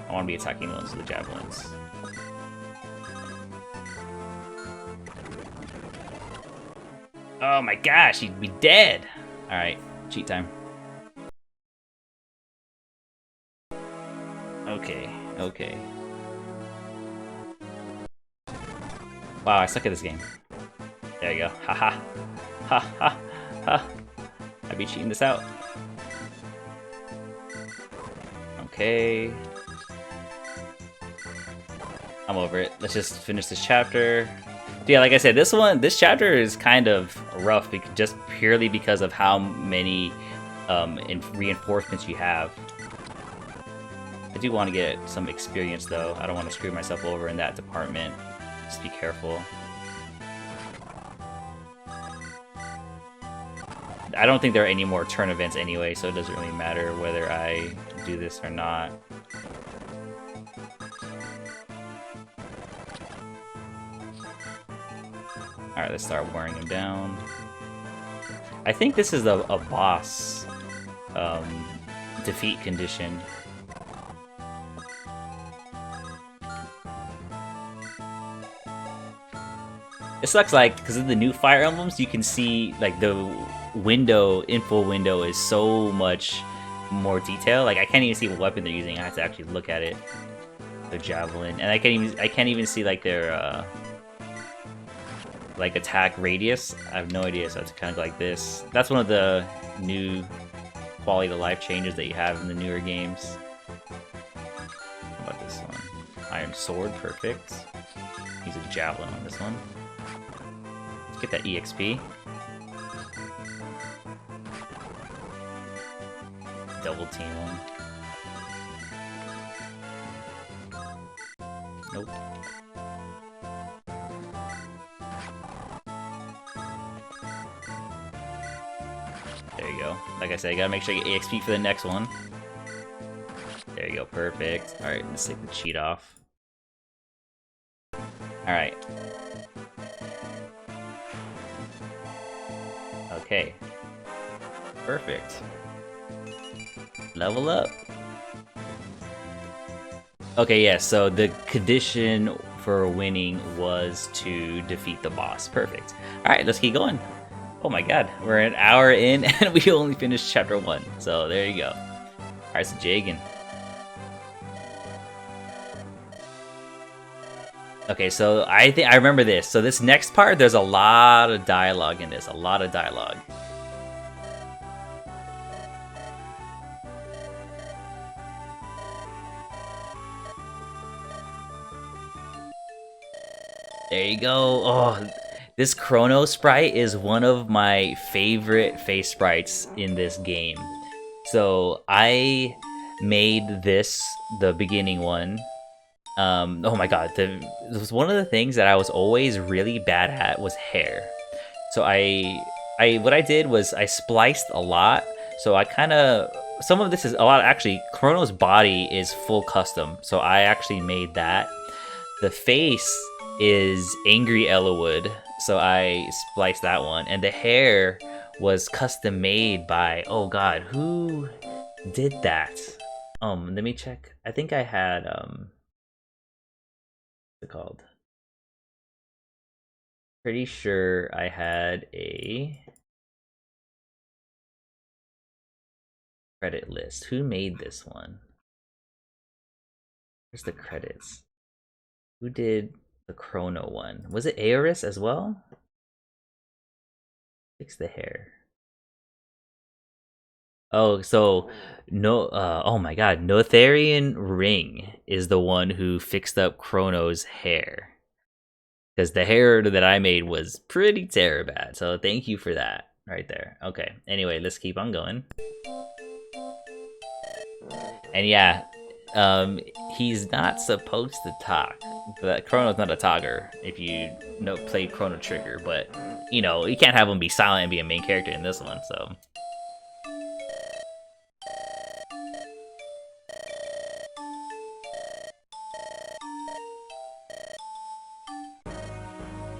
I want to be attacking the ones with the javelins. Oh my gosh, he'd be dead! Alright, cheat time. Okay. Wow, I suck at this game. There you go. Haha. Ha. I'd be cheating this out. Okay. I'm over it. Let's just finish this chapter. Yeah, like I said, this chapter is kind of rough just purely because of how many reinforcements you have. I do want to get some experience though. I don't want to screw myself over in that department. Just be careful. I don't think there are any more turn events anyway, so it doesn't really matter whether I do this or not. Alright, let's start wearing him down. I think this is a boss defeat condition. It sucks, like, because of the new Fire Emblems, you can see, like, the info window is so much more detailed. Like, I can't even see what weapon they're using. I have to actually look at it. Their javelin. And I can't even see, like, their, like, attack radius. I have no idea, so it's kind of like this. That's one of the new quality of life changes that you have in the newer games. How about this one? Iron Sword, perfect. Use a javelin on this one. Let's get that EXP. Double team him. Nope. There you go. Like I said, you gotta make sure you get EXP for the next one. There you go, perfect. Alright, let's take the cheat off. Alright. Okay. Perfect. Level up. Okay, yeah, so the condition for winning was to defeat the boss. Perfect. Alright, let's keep going. Oh my god, we're an hour in and we only finished chapter 1. So there you go. Alright, so Jagan. Okay, so I think I remember this. So this next part, there's a lot of dialogue in this. A lot of dialogue. There you go. Oh, this Chrono sprite is one of my favorite face sprites in this game. So I made this, the beginning one. Oh my god, this was one of the things that I was always really bad at was hair. So what I did was I spliced a lot. So I kind of, some of this is a lot, actually, Chrono's body is full custom. So I actually made that. The face is Angry Ellawood, so I spliced that one. And the hair was custom made by, oh god, who did that? Let me check. I think I had, what's it called? Pretty sure I had a credit list. Who made this one? Where's the credits? Who did the Chrono one? Was it Aorus as well? Fix the hair. Oh, so no. Oh my God, Notharian Ring is the one who fixed up Chrono's hair. Because the hair that I made was pretty terrible bad. So thank you for that right there. Okay. Anyway, let's keep on going. And yeah, he's not supposed to talk. But Chrono's not a talker if you play Chrono Trigger, but you can't have him be silent and be a main character in this one, so.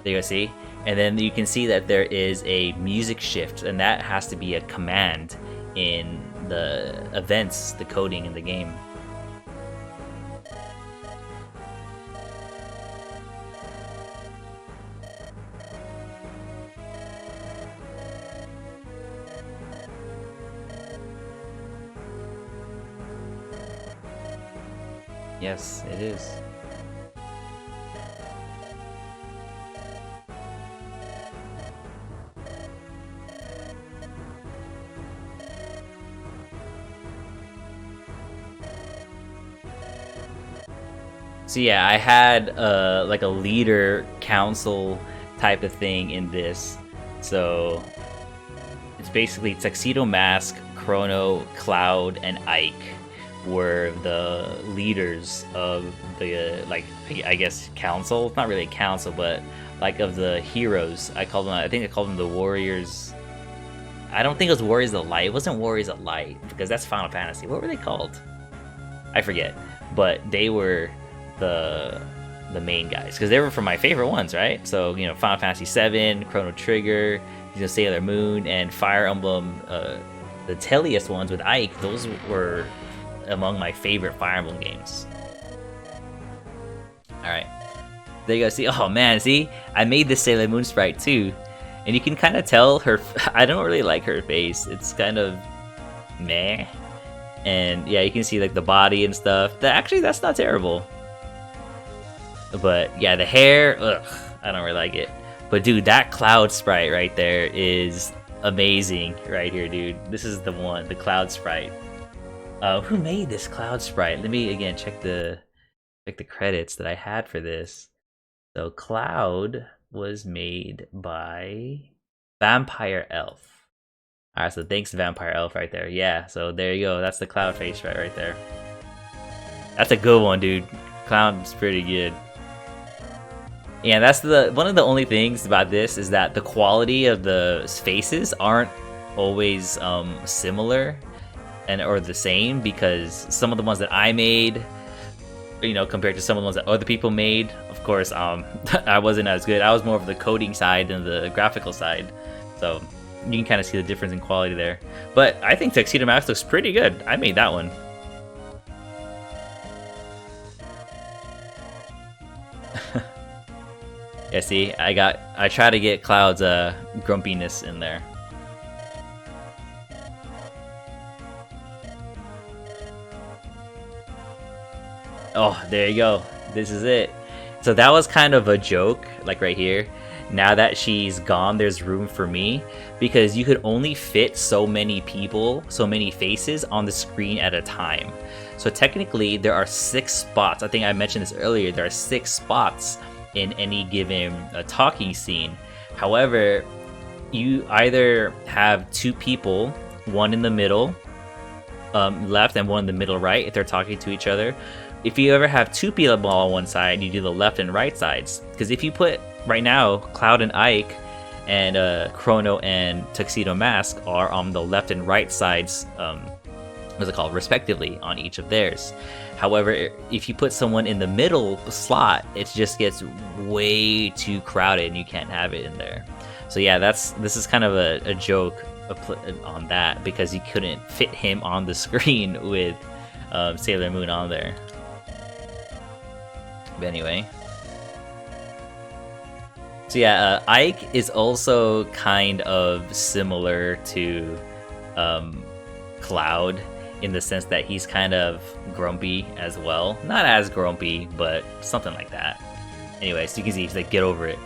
There you see, and then you can see that there is a music shift, and that has to be a command in the events, the coding in the game. Yes, it is. So yeah, I had like a leader council type of thing in this. So it's basically Tuxedo Mask, Chrono, Cloud, and Ike were the leaders of the like I guess council. It's not really a council, but like of the heroes. I think I called them the Warriors. I don't think it was Warriors of Light. It wasn't Warriors of Light because that's Final Fantasy. What were they called? I forget. But they were the main guys because they were from my favorite ones, right? So you know, Final Fantasy VII, Chrono Trigger, you know, Sailor Moon, and Fire Emblem. The Telliest ones with Ike, those were among my favorite Fire Emblem games. All right, there you go. See, oh man, see, I made this Sailor Moon sprite too, and you can kind of tell her. I don't really like her face. It's kind of meh. And yeah, you can see like the body and stuff. Actually, that's not terrible. But yeah, the hair, ugh, I don't really like it. But dude, that Cloud sprite right there is amazing right here, dude. This is the one, the Cloud sprite. Who made this Cloud sprite? Let me again check the credits that I had for this. So Cloud was made by Vampire Elf. Alright, so thanks Vampire Elf right there. Yeah, so there you go. That's the Cloud face right there. That's a good one, dude. Cloud's pretty good. Yeah, that's one of the only things about this is that the quality of the faces aren't always similar or the same, because some of the ones that I made, you know, compared to some of the ones that other people made, of course, I wasn't as good. I was more of the coding side than the graphical side, so you can kind of see the difference in quality there. But I think Tuxedo Mask looks pretty good. I made that one. Yeah, see, I try to get Cloud's grumpiness in there. Oh, there you go. This is it. So that was kind of a joke, like right here. Now that she's gone, there's room for me, because you could only fit so many people, so many faces on the screen at a time. So technically, there are 6 spots. I think I mentioned this earlier. There are 6 spots in any given talking scene. However, you either have 2 people, one in the middle left and one in the middle right, if they're talking to each other. If you ever have 2 people on one side, you do the left and right sides. Because if you put, right now, Cloud and Ike and Chrono and Tuxedo Mask are on the left and right sides, what's it called, respectively, on each of theirs. However, if you put someone in the middle slot, it just gets way too crowded and you can't have it in there. So yeah, this is kind of a joke on that, because you couldn't fit him on the screen with Sailor Moon on there. But anyway. So yeah, Ike is also kind of similar to Cloud, in the sense that he's kind of grumpy as well. Not as grumpy, but something like that. Anyway, so you can see he's like, get over it.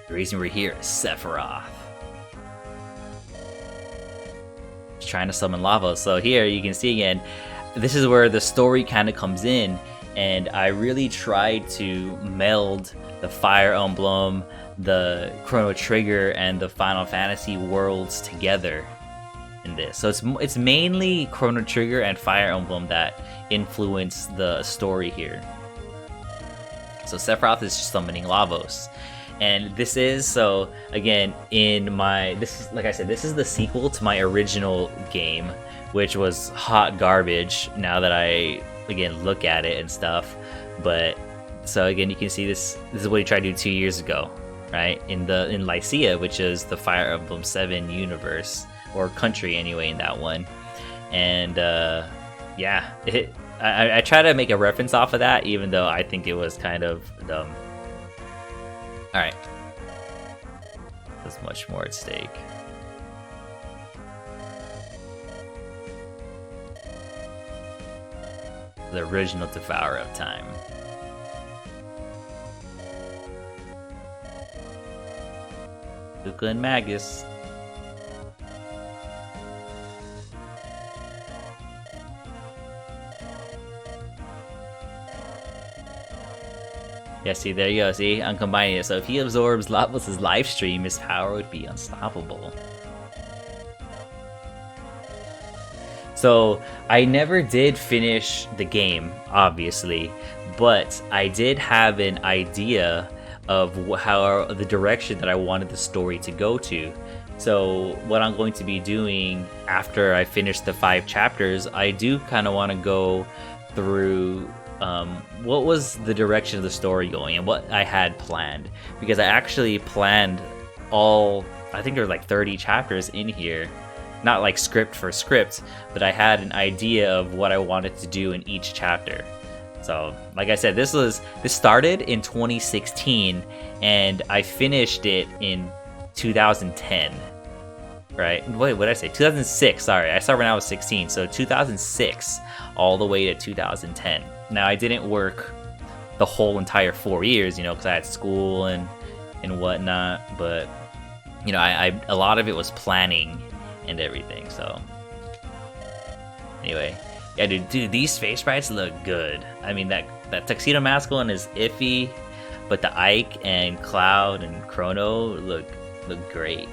The reason we're here is Sephiroth. He's trying to summon lava. So here you can see again, this is where the story kind of comes in. And I really tried to meld the Fire Emblem, the Chrono Trigger, and the Final Fantasy worlds together in this. So it's mainly Chrono Trigger and Fire Emblem that influence the story here. So Sephiroth is summoning Lavos. And this is, so again, like I said, this is the sequel to my original game, which was hot garbage now that I again look at it and stuff. But so again, you can see this is what he tried to do 2 years ago, right, in Lycia, which is the Fire Emblem 7 universe, or country anyway, in that one. And yeah, I try to make a reference off of that, even though I think it was kind of dumb. Alright, there's much more at stake. The original Devourer of Time. Luca and Magus. Yeah, see, there you go. See, I'm combining it. So if he absorbs Lavos' life stream, his power would be unstoppable. So I never did finish the game, obviously, but I did have an idea of how the direction that I wanted the story to go to. So what I'm going to be doing after I finish the 5 chapters, I do kind of want to go through what was the direction of the story going and what I had planned, because I actually planned I think there were like 30 chapters in here, not like script for script, but I had an idea of what I wanted to do in each chapter. So like I said, this started in 2016 and I finished it in 2010, right? Wait, what did I say? 2006, sorry. I started when I was 16, so 2006 all the way to 2010. Now, I didn't work the whole entire 4 years, because I had school and whatnot, but, a lot of it was planning and everything, so. Anyway, yeah, dude, these face sprites look good. I mean, that Tuxedo Mask one is iffy, but the Ike and Cloud and Chrono look great.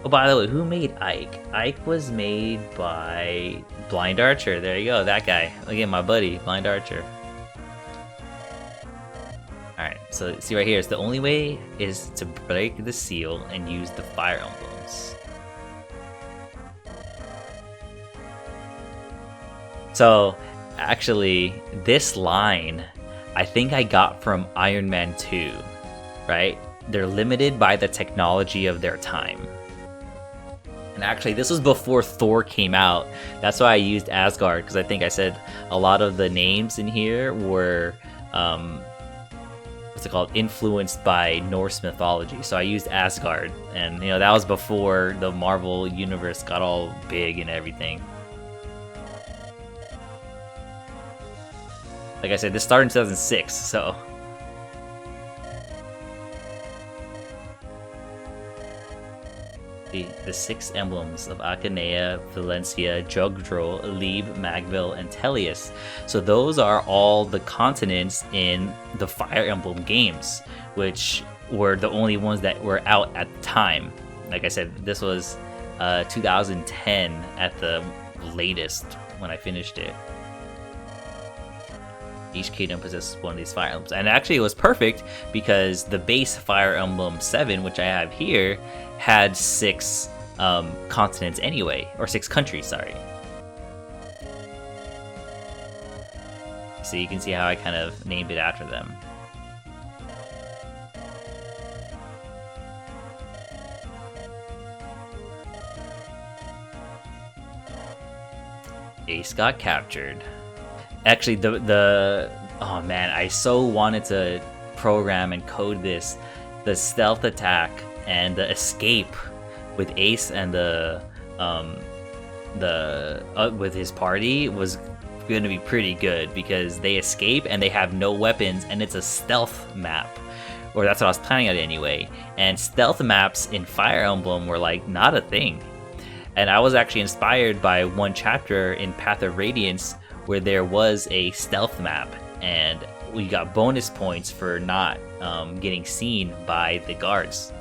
Oh, by the way, who made Ike? Ike was made by Blind Archer. There you go, that guy. Look at my buddy, Blind Archer. Alright, so see right here, the only way is to break the seal and use the fire emblems. So, actually, this line, I think I got from Iron Man 2, right? They're limited by the technology of their time. And actually, this was before Thor came out. That's why I used Asgard, because I think I said a lot of the names in here were, what's it called, influenced by Norse mythology. So I used Asgard, and that was before the Marvel universe got all big and everything. Like I said, this started in 2006, so. The 6 emblems of Achaea, Valencia, Jugdro, Alib, Magville, and Teleus. So those are all the continents in the Fire Emblem games, which were the only ones that were out at the time. Like I said, this was 2010 at the latest when I finished it. Each kingdom possesses one of these Fire Emblems. And actually it was perfect because the base Fire Emblem 7, which I have here, had 6 continents anyway, or 6 countries, sorry. So you can see how I kind of named it after them. Ace got captured. Actually, oh man, I so wanted to program and code this. The stealth attack and the escape with Ace and with his party was going to be pretty good, because they escape and they have no weapons and it's a stealth map, or that's what I was planning on anyway. And stealth maps in Fire Emblem were like not a thing. And I was actually inspired by one chapter in Path of Radiance where there was a stealth map, and we got bonus points for not getting seen by the guards.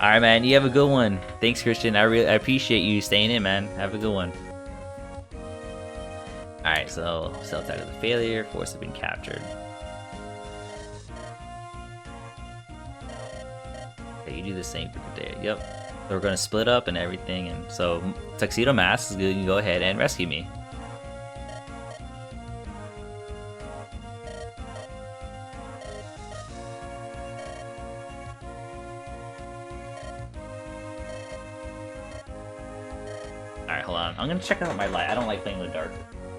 All right, man, you have a good one. Thanks, Christian. I appreciate you staying in, man. Have a good one. All right, so stealth attack of the failure. Force has been captured. Okay, you do the same for today. Yep. So we're gonna split up and everything, and so Tuxedo Mask is going to go ahead and rescue me. Alright, hold on. I'm gonna check out my light. I don't like playing in the dark.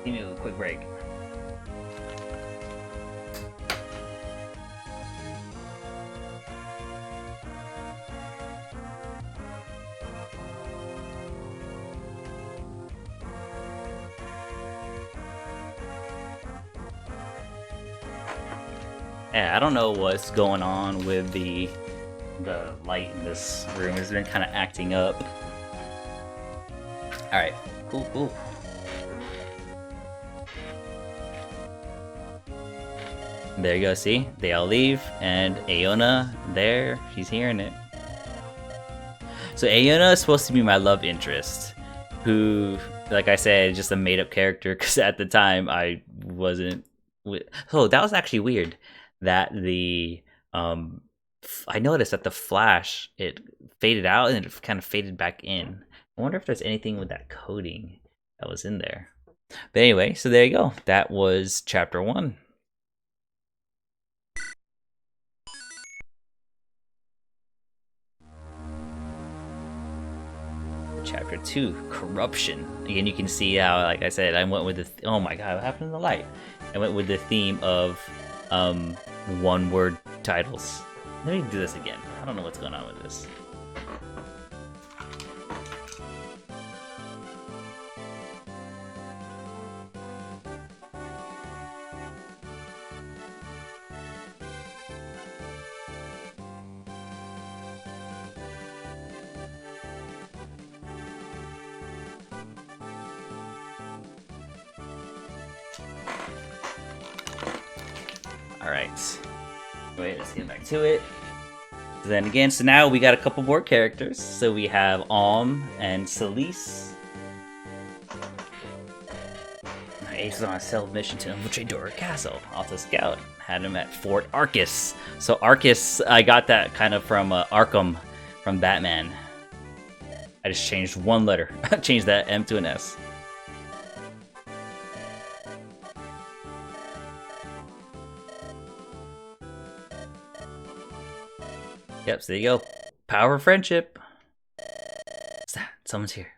Give me a quick break. Yeah, I don't know what's going on with the the light in this room has been kind of acting up. Alright, cool. There you go, see? They all leave, and Aona, there, she's hearing it. So Aona is supposed to be my love interest, who, like I said, just a made-up character, because at the time I wasn't... Oh, that was actually weird, that the... I noticed that the flash, it faded out and it kind of faded back in. I wonder if there's anything with that coding that was in there. But anyway, so there you go. That was chapter 1. Chapter 2, Corruption. Again, you can see how, like I said, I went with the... oh my god, what happened to the light? I went with the theme of one-word titles. Let me do this again. I don't know what's going on with this. Alright. Wait, let's get back to it. Then again, so now we got a couple more characters. So we have and Celicas. Ace is on a stealth mission to infiltrate Dora Castle. Also Scout had him at Fort Arcus. So Arcus, I got that kind of from Arkham from Batman. I just changed one letter. Changed that M to an S. Yep, so there you go. Power of friendship. What's that? Someone's here.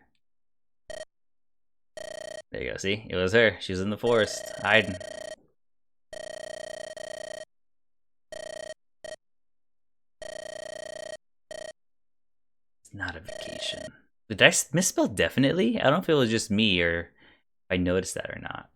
There you go, see? It was her. She was in the forest, hiding. It's not a vacation. Did I misspell definitely? I don't know if it was just me or if I noticed that or not.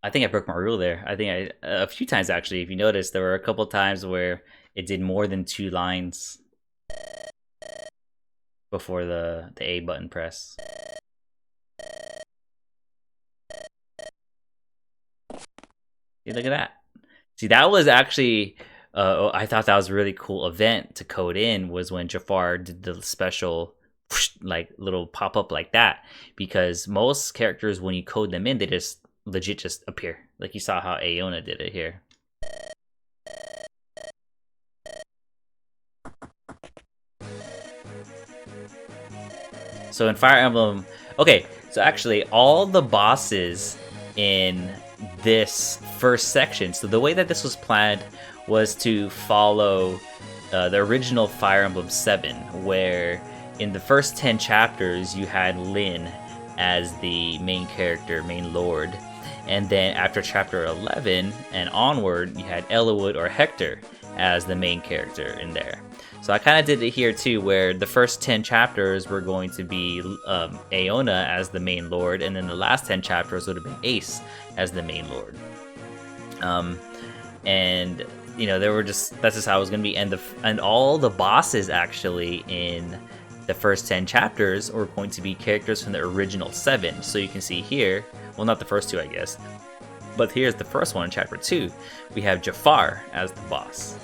I think I broke my rule there. I think a few times actually, if you notice, there were a couple times where it did more than 2 lines before the A button press. See, look at that. See, that was actually, I thought that was a really cool event to code in, was when Jafar did the special, like, little pop-up like that. Because most characters, when you code them in, they just legit just appear, like you saw how Aona did it here. So in Fire Emblem, okay, so actually all the bosses in this first section, so the way that this was planned was to follow the original Fire Emblem 7, where in the first 10 chapters you had Lyn as the main character, main lord. And then after chapter 11 and onward, you had Eliwood or Hector as the main character in there. So I kind of did it here too, where the first 10 chapters were going to be Aona as the main lord, and then the last 10 chapters would have been Ace as the main lord. And you know, that's just how it was going to be. And all the bosses actually in the first 10 chapters are going to be characters from the original 7. So you can see here, well, not the first 2, I guess, but here's the first one in chapter 2. We have Jafar as the boss.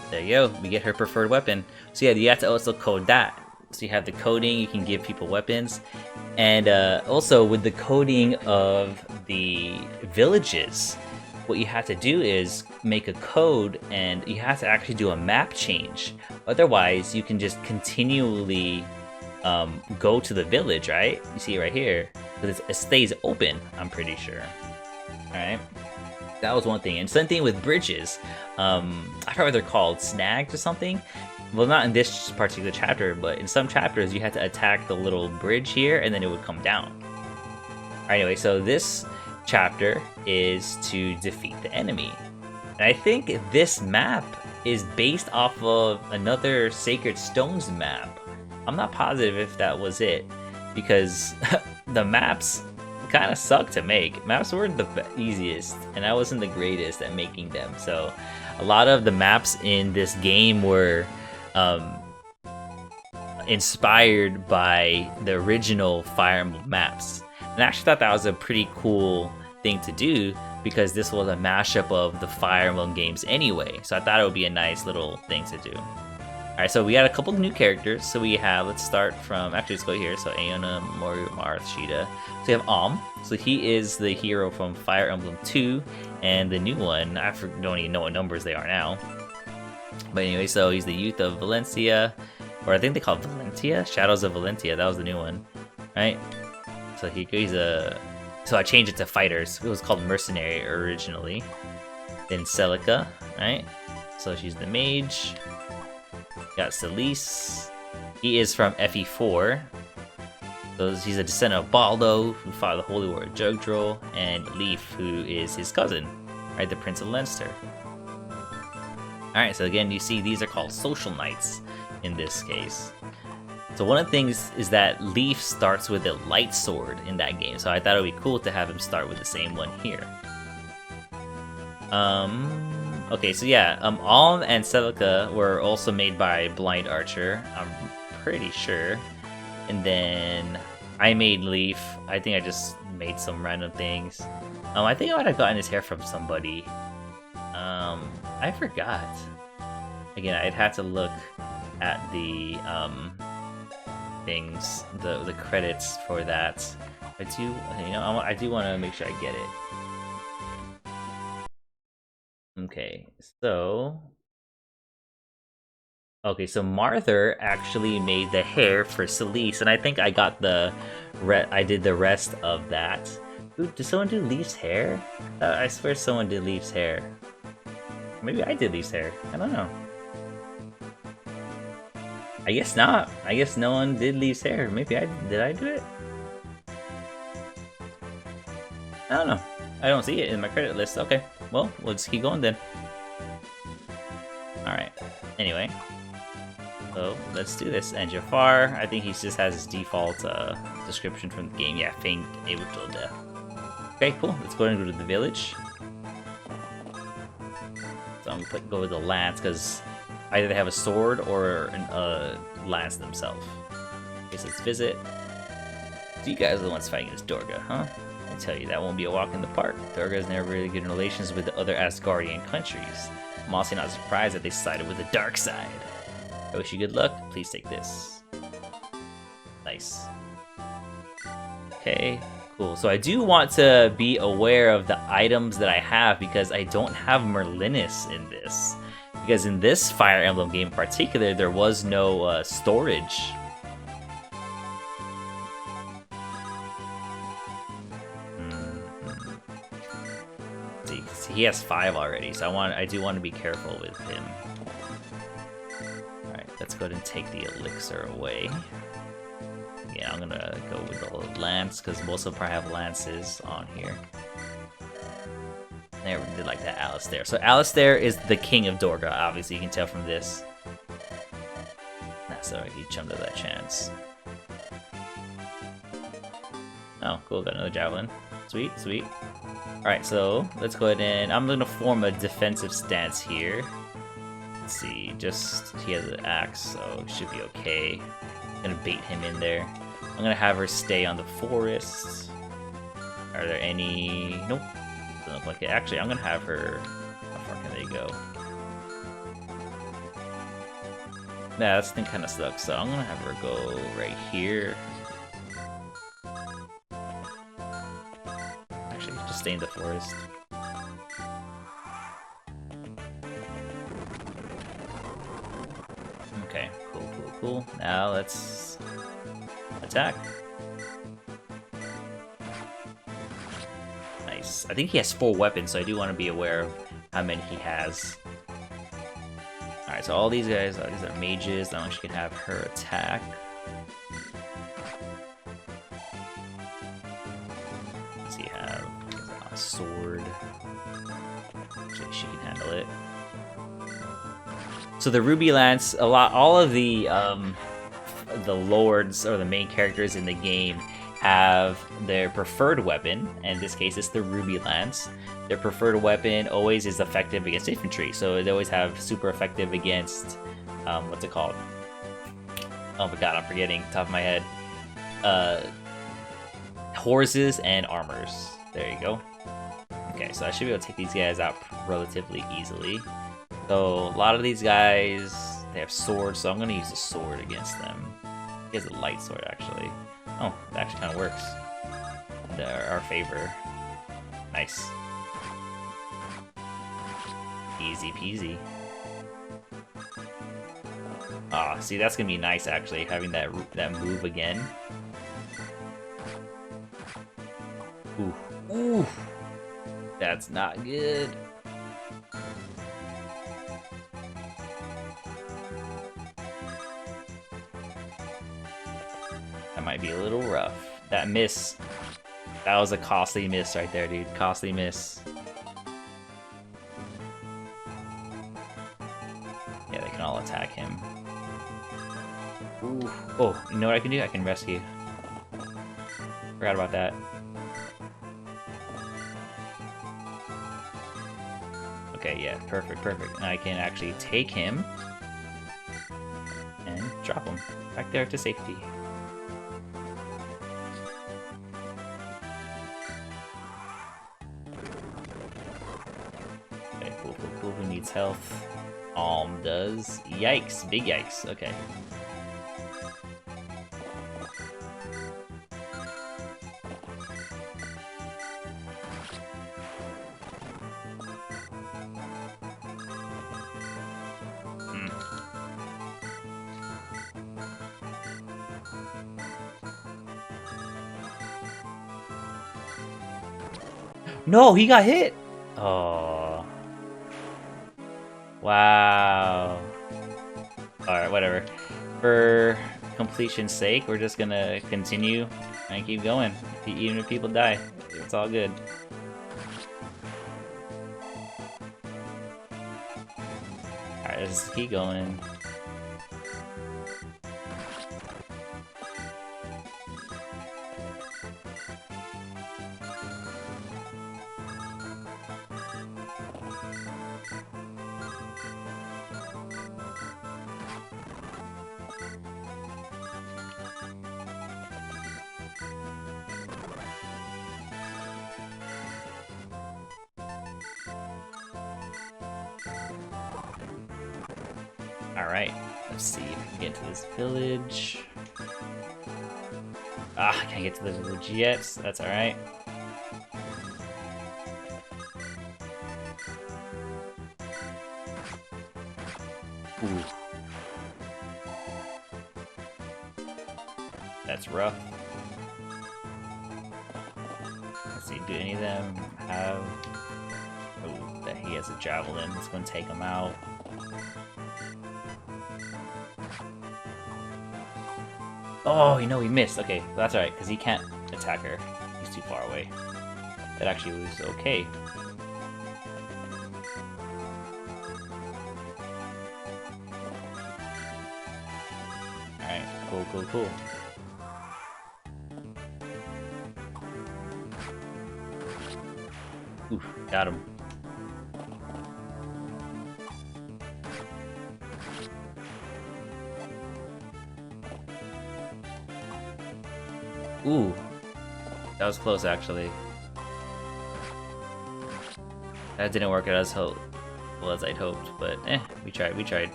There you go, we get her preferred weapon. So yeah, you have to also code that. So you have the coding, you can give people weapons. And also with the coding of the villages, what you have to do is make a code, and you have to actually do a map change. Otherwise, you can just continually go to the village, right? You see it right here, because it stays open, I'm pretty sure. All right. That was one thing. And same thing with bridges. I forgot what they're called, snags or something. Well, not in this particular chapter, but in some chapters you had to attack the little bridge here and then it would come down. Anyway, so this chapter is to defeat the enemy. And I think this map is based off of another Sacred Stones map. I'm not positive if that was it, because the maps kind of suck to make. Maps weren't the easiest, and I wasn't the greatest at making them. So a lot of the maps in this game were inspired by the original Fire Emblem maps. And I actually thought that was a pretty cool thing to do, because this was a mashup of the Fire Emblem games anyway. So I thought it would be a nice little thing to do. Alright, so we got a couple new characters. So we have, let's start from, actually let's go here. So Aona, Moru, Marth, Sheeta. So we have So he is the hero from Fire Emblem 2. And the new one, I don't even know what numbers they are now. But anyway, so he's the youth of Valencia. Or I think they call it Valentia? Shadows of Valentia, that was the new one. Right? So he's a... So I changed it to fighters. It was called Mercenary originally. Then Celica, right? So she's the mage. Got Celicas. He is from FE4. So he's a descendant of Baldo, who fought the Holy War of Jugdrol, and Leif, who is his cousin, right? The Prince of Leinster. Alright, so again, you see these are called social knights in this case. So one of the things is that Leif starts with a light sword in that game, so I thought it would be cool to have him start with the same one here. Okay, so yeah, Alm and Celica were also made by Blind Archer, I'm pretty sure. And then I made Leif. I think I just made some random things. I think I might have gotten his hair from somebody. I forgot. Again, I'd have to look at the things, the credits for that. I do, you know, I do want to make sure I get it. Okay, so Martha actually made the hair for Celicas, and I think I got I did the rest of that. Ooh, did someone do Leaf's hair? I swear someone did Leaf's hair. Maybe I did Leaf's hair. I don't know. I guess not. I guess no one did Leaf's hair. Maybe did I do it? I don't know. I don't see it in my credit list. Okay, well, we'll just keep going then. Alright, anyway. So, let's do this. And Jafar, I think he just has his default description from the game. Yeah, faint, able to death. Okay, cool. Let's go ahead and go to the village. So I'm gonna go with the lance, because either they have a sword or a lance themselves. Okay, so let's visit. So you guys are the ones fighting against Dorga, huh? I tell you, that won't be a walk in the park. Dorga has never really good relations with the other Asgardian countries. I'm also not surprised that they sided with the dark side. I wish you good luck. Please take this. Nice. Okay, cool. So I do want to be aware of the items that I have, because I don't have Merlinus in this. Because in this Fire Emblem game in particular, there was no storage. See, he has 5 already, so I do want to be careful with him. Alright, let's go ahead and take the elixir away. Yeah, I'm gonna go with the lance, because most of them probably have lances on here. I never did like that Alistair. So Alistair is the king of Dorga, obviously, you can tell from this. Nah, sorry, he jumped at that chance. Oh, cool, got another javelin. Sweet, sweet. Alright, so let's go ahead and I'm gonna form a defensive stance here. Let's see, he has an axe, so it should be okay. I'm gonna bait him in there. I'm gonna have her stay on the forest. Are there any... Nope. Doesn't look like it. Actually, I'm gonna have her... How far can they go? Nah, this thing kinda sucks, so I'm gonna have her go right here. Actually, just stay in the forest. Okay, cool, cool, cool. Now let's attack. Nice. has, I think he has 4 weapons, so I do want to be aware of how many he has. Alright, so all these guys, these are mages. Now she can have her attack. Does he have a sword? Actually, she can handle it. So the Ruby Lance, all of the lords or the main characters in the game have their preferred weapon, and in this case it's the Ruby Lance. Their preferred weapon always is effective against infantry, so they always have super effective against, what's it called? Oh my god, I'm forgetting, top of my head. Horses and armors. There you go. Okay, so I should be able to take these guys out relatively easily. So a lot of these guys, they have swords, so I'm going to use a sword against them. He has a light sword, actually. Oh, that actually kind of works. Our favor. Nice. Easy peasy. Ah, see, that's gonna be nice, actually, having that move again. Ooh, ooh, that's not good. That might be a little rough. That miss, that was a costly miss right there, dude. Costly miss. Yeah, they can all attack him. Ooh. Oh, you know what I can do? I can rescue. Forgot about that. Okay, yeah, perfect, perfect. And I can actually take him and drop him back there to safety. Okay, cool, cool, cool. Who needs health? Alm does. Yikes, big yikes. Okay. No, he got hit! Oh. Wow. Alright, whatever. For completion's sake, we're just gonna continue and keep going. Even if people die, it's all good. Alright, let's just keep going. Alright, let's see if we can get to this village. Ah, I can't get to the village yet, so that's alright. Ooh. That's rough. Let's see, do any of them have... Oh, that he has a javelin. It's gonna take him out. Oh, you know, he missed. Okay, that's alright, because he can't attack her. He's too far away. That actually was okay. Alright, cool, cool, cool. Oof, got him. Ooh, that was close actually. That didn't work out as well as I'd hoped, but we tried, we tried.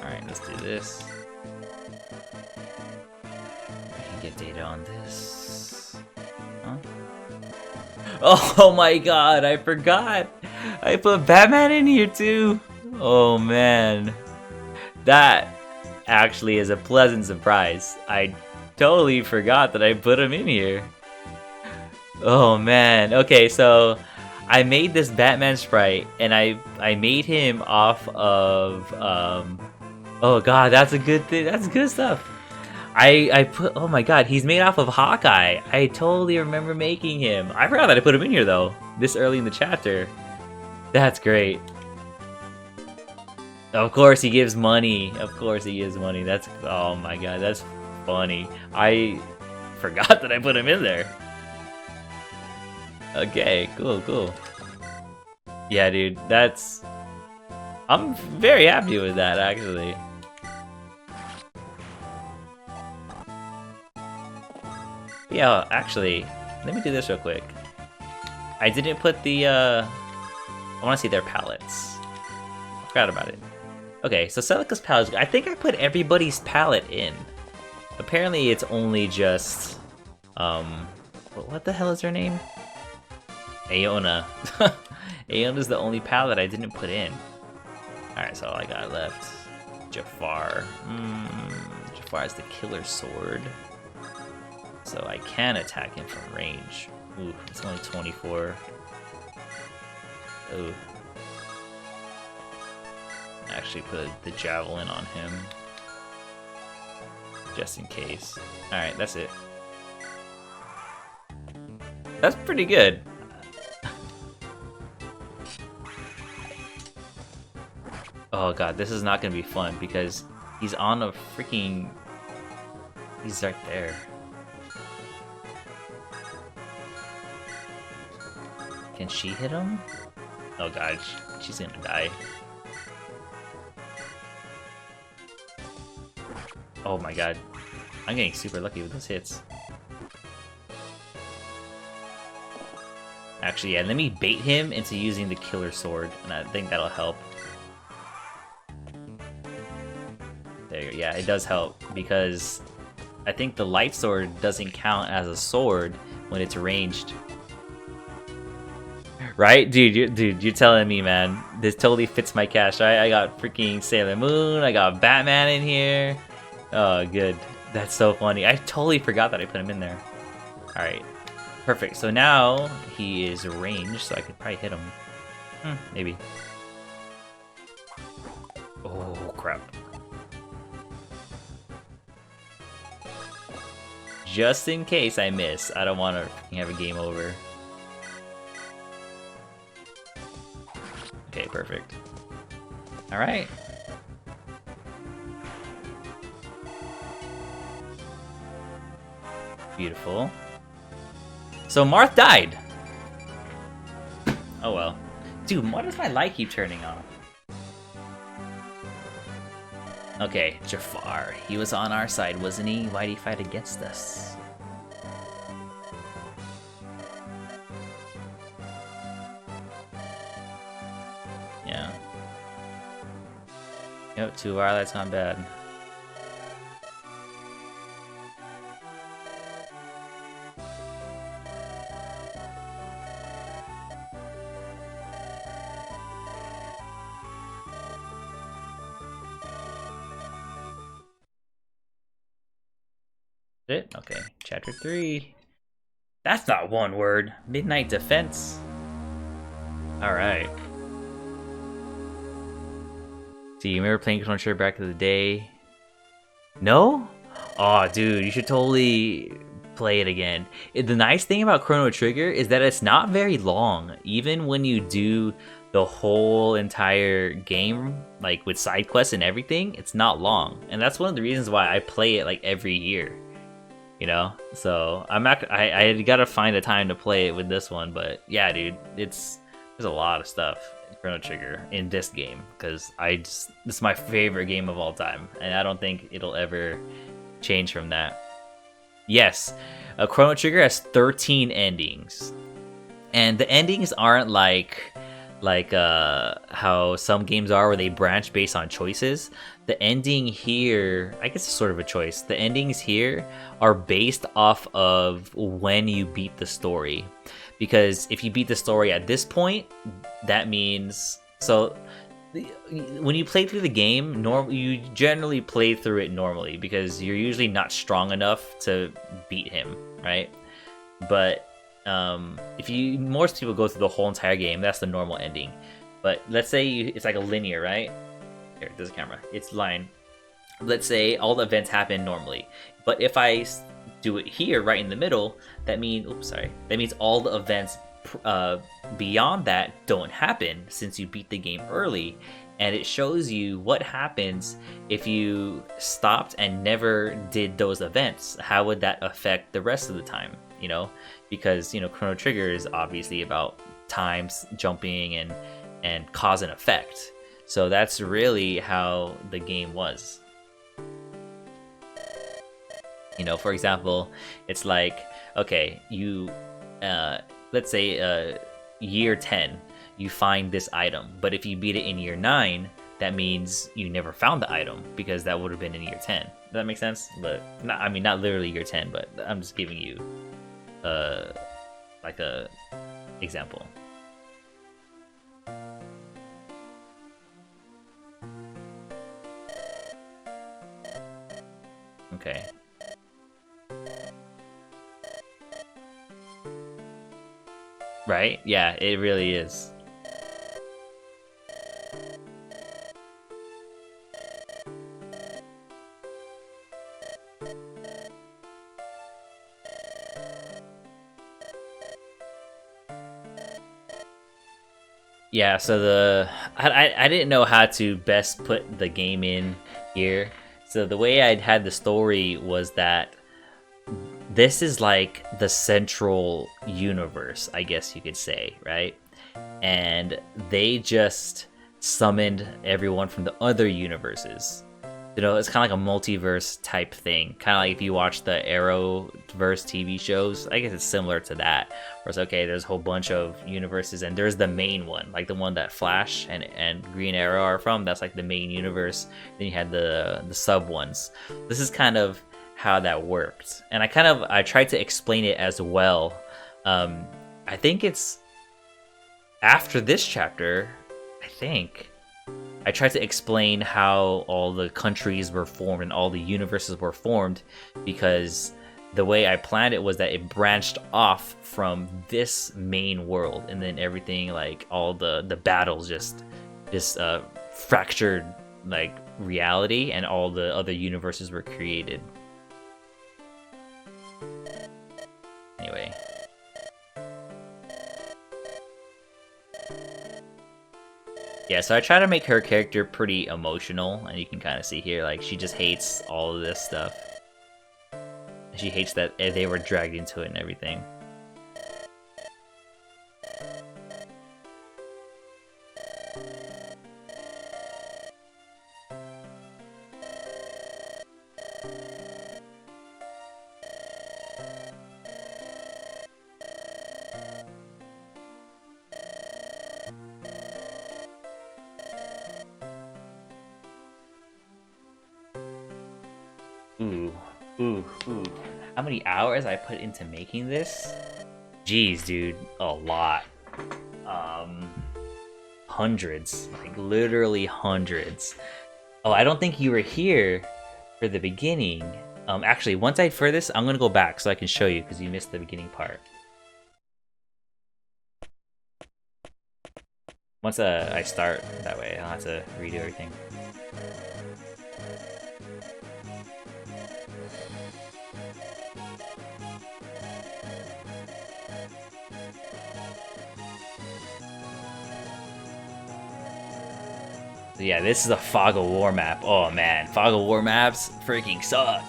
Alright, let's do this. I can get data on this. Huh? Oh my god, I forgot! I put Batman in here too! Oh man. That actually is a pleasant surprise. I totally forgot that I put him in here. Oh man. Okay, so I made this Batman sprite, and I made him off of oh god, that's a good thing. That's good stuff. I put, oh my god, he's made off of Hawkeye. I totally remember making him. I forgot that I put him in here though, this early in the chapter. That's great. Of course he gives money. Of course he gives money. That's, oh my god, that's funny. I forgot that I put him in there. Okay, cool. Yeah, dude, that's... I'm very happy with that, actually. Yeah, actually, let me do this real quick. I didn't put the, I want to see their palettes. I forgot about it. Okay, so Celicas Pals, I think I put everybody's palette in. Apparently it's only just, what the hell is her name? Aona. Aona's the only palette I didn't put in. Alright, so all I got left. Jafar. Jafar has the killer sword. So I can attack him from range. Ooh, it's only 24. Ooh. Actually put the javelin on him. Just in case. Alright, that's it. That's pretty good. Oh god, this is not gonna be fun because he's on a freaking... He's right there. Can she hit him? Oh god, she's gonna die. Oh my god. I'm getting super lucky with those hits. Actually, yeah, let me bait him into using the killer sword, and I think that'll help. There you go. Yeah, it does help, because I think the light sword doesn't count as a sword when it's ranged. Right? Dude, you're telling me, man. This totally fits my cache, right? I got freaking Sailor Moon, I got Batman in here. Oh, good. That's so funny. I totally forgot that I put him in there. Alright. Perfect. So now he is ranged, so I could probably hit him. Maybe. Oh, crap. Just in case I miss. I don't want to have a game over. Okay, perfect. Alright. Beautiful. So Marth died! Oh well. Dude, why does my light keep turning off? Okay, Jafar. He was on our side, wasn't he? Why'd he fight against us? Yeah. Yep, 2 hours, that's not bad. It? Okay, chapter 3. That's not one word. Midnight Defense. Alright. Do you remember playing Chrono Trigger back in the day? No? Oh, dude, you should totally play it again. The nice thing about Chrono Trigger is that it's not very long. Even when you do the whole entire game, like with side quests and everything, it's not long. And that's one of the reasons why I play it like every year. You know, so I gotta find a time to play it with this one, but yeah, dude, there's a lot of stuff in Chrono Trigger in this game because this is my favorite game of all time, and I don't think it'll ever change from that. Yes, Chrono Trigger has 13 endings, and the endings aren't like how some games are where they branch based on choices. The ending here, I guess it's sort of a choice. The endings here are based off of when you beat the story. Because if you beat the story at this point, that means... So, when you play through the game, you generally play through it normally because you're usually not strong enough to beat him, right? But if you most people go through the whole entire game, that's the normal ending. But let's say it's like a linear, right? Here, there's a camera. It's line. Let's say all the events happen normally, but if I do it here, right in the middle, that means, that means all the events beyond that don't happen since you beat the game early, and it shows you what happens if you stopped and never did those events. How would that affect the rest of the time? You know, because Chrono Trigger is obviously about times jumping and cause and effect. So that's really how the game was. For example, it's like, okay, you, let's say year 10, you find this item, but if you beat it in year 9, that means you never found the item, because that would have been in year 10. Does that make sense? But not literally year 10, but I'm just giving you like a example. Okay. Right? Yeah, it really is. Yeah, so I didn't know how to best put the game in here. So the way I'd had the story was that this is like the central universe, I guess you could say, right? And they just summoned everyone from the other universes. It's kind of like a multiverse type thing. Kind of like if you watch the Arrowverse TV shows, I guess it's similar to that. Where it's okay, there's a whole bunch of universes, and there's the main one, like the one that Flash and Green Arrow are from. That's like the main universe. Then you had the sub ones. This is kind of how that worked, and I tried to explain it as well. I think it's after this chapter. I tried to explain how all the countries were formed and all the universes were formed, because the way I planned it was that it branched off from this main world, and then everything, like all the battles, just fractured like reality, and all the other universes were created. Anyway. Yeah, so I try to make her character pretty emotional, and you can kind of see here, like, she just hates all of this stuff. She hates that they were dragged into it and everything. Ooh. How many hours I put into making this? Jeez, dude, a lot. Hundreds, like literally hundreds. Oh, I don't think you were here for the beginning. Actually, once I for this, I'm gonna go back so I can show you, because you missed the beginning part. Once I start, that way I don't have to redo everything. So yeah, this is a Fog of War map. Oh man, Fog of War maps freaking suck.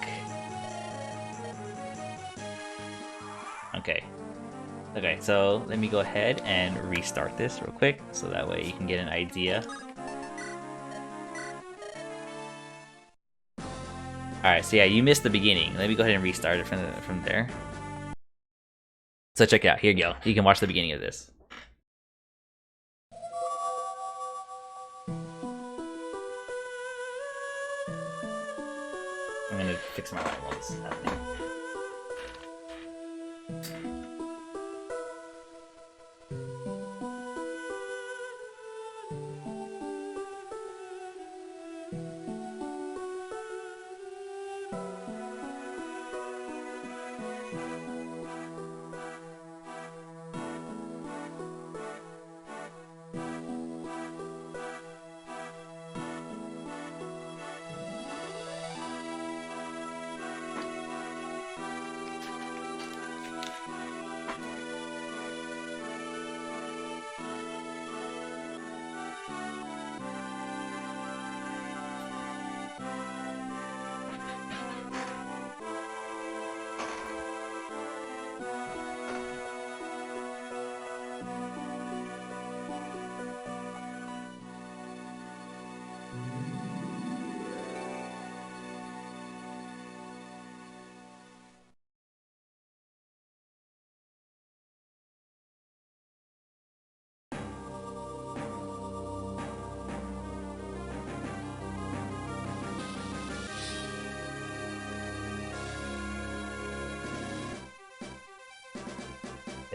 Okay, so let me go ahead and restart this real quick, so that way you can get an idea. Alright, so yeah, you missed the beginning. Let me go ahead and restart it from there. So check it out, here you go. You can watch the beginning of this. I'm gonna fix my light while this is happening.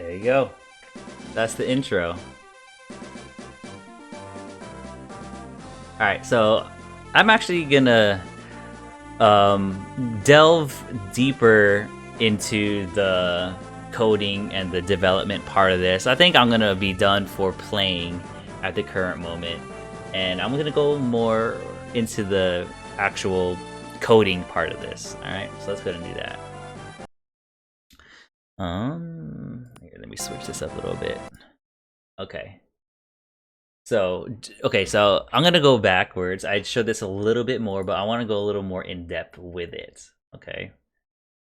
There you go. That's the intro. Alright, so I'm actually gonna delve deeper into the coding and the development part of this. I think I'm gonna be done for playing at the current moment, and I'm gonna go more into the actual coding part of this. Alright, so let's go ahead and do that. Here, let me switch this up a little bit. Okay. So I'm gonna go backwards. I showed this a little bit more, but I want to go a little more in depth with it. Okay.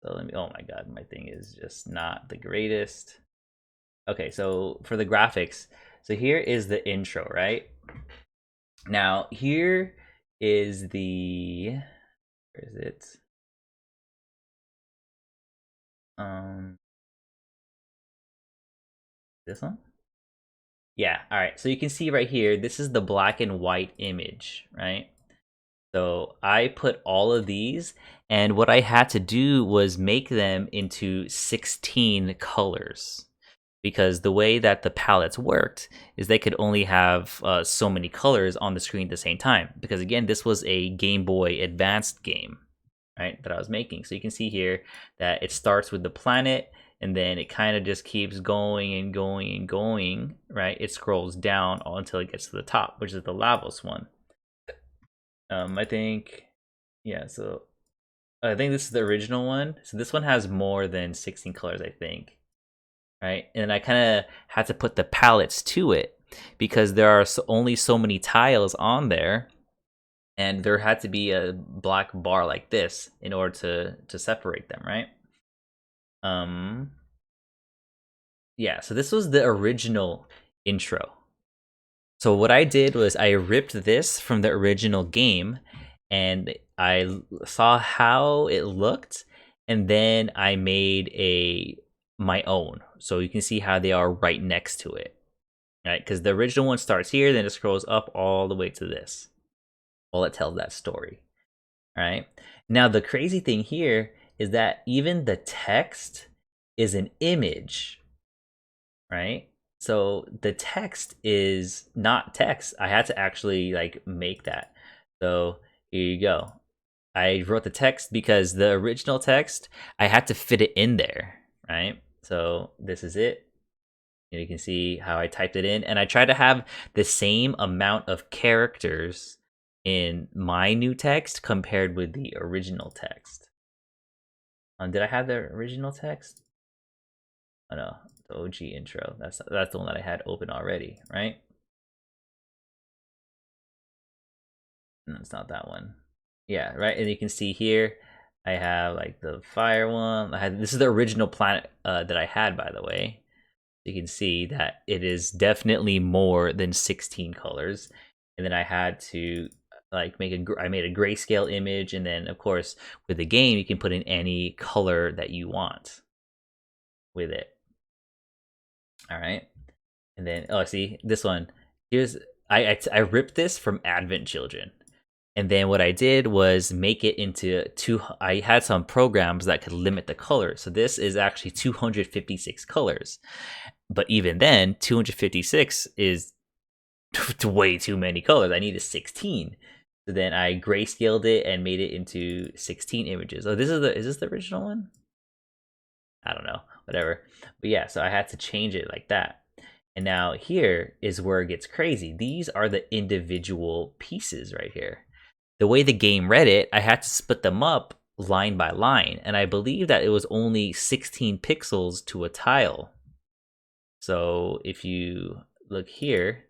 So let me. Oh my god, my thing is just not the greatest. Okay, so for the graphics, so here is the intro, right? Now here is the. Where is it? This one. Yeah, all right. So you can see right here, this is the black and white image, right? So I put all of these, and what I had to do was make them into 16 colors. Because the way that the palettes worked is they could only have so many colors on the screen at the same time. Because again, this was a Game Boy Advanced game, right, that I was making. So you can see here that it starts with the planet, and then it kind of just keeps going and going and going, right? It scrolls down until it gets to the top, which is the Lavos one. I think, yeah, so I think this is the original one. So this one has more than 16 colors, I think, right? And I kind of had to put the palettes to it because there are only so many tiles on there, and there had to be a black bar like this in order to separate them, right? Yeah, so this was the original intro. So what I did was I ripped this from the original game, and I saw how it looked, and then I made my own. So you can see how they are right next to it, right? Because the original one starts here, then it scrolls up all the way to this. Well, it tells that story, right? Now the crazy thing here is that even the text is an image, right? So the text is not text. I had to actually like make that. So here you go. I wrote the text because the original text, I had to fit it in there, right? So this is it. And you can see how I typed it in, and I tried to have the same amount of characters in my new text compared with the original text. Did I have the original text? Oh no, the OG intro. That's the one that I had open already, right? No, it's not that one. Yeah, right. And you can see here, I have like the fire one. This is the original planet that I had, by the way. You can see that it is definitely more than 16 colors. And then I had to like I made a grayscale image, and then of course with the game you can put in any color that you want with it. All right, and then see this one. Here's I ripped this from Advent Children, and then what I did was make it into two. I had some programs that could limit the color, so this is actually 256 colors. But even then, 256 is way too many colors. I needed 16. So then I grayscaled it and made it into 16 images. Oh, is this the original one? I don't know, whatever. But yeah, so I had to change it like that. And now here is where it gets crazy. These are the individual pieces right here. The way the game read it, I had to split them up line by line. And I believe that it was only 16 pixels to a tile. So if you look here,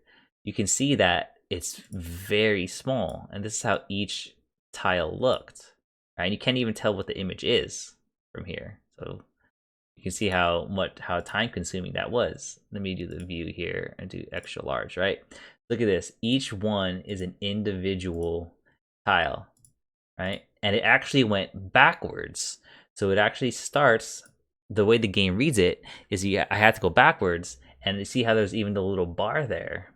you can see that it's very small. And this is how each tile looked. Right? And you can't even tell what the image is from here. So you can see how time consuming that was. Let me do the view here and do extra large, right? Look at this. Each one is an individual tile, right? And it actually went backwards. So it actually starts, the way the game reads it is I had to go backwards, and you see how there's even the little bar there.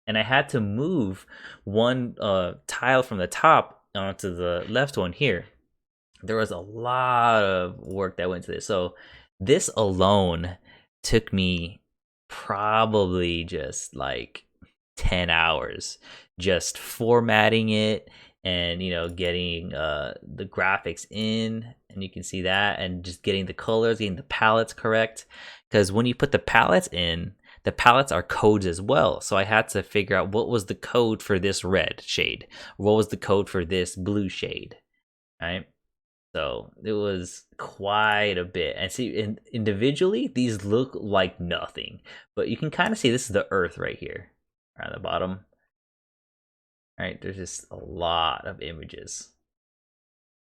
And I had to move one tile from the top onto the left one here. There was a lot of work that went into this. So this alone took me probably just like 10 hours just formatting it and getting the graphics in, and you can see that, and just getting the colors, getting the palettes correct, because when you put the palettes in, the palettes are codes as well. So I had to figure out what was the code for this red shade, what was the code for this blue shade, right? So it was quite a bit. And see, individually, these look like nothing, but you can kind of see this is the earth right here, around the bottom. Right, there's just a lot of images.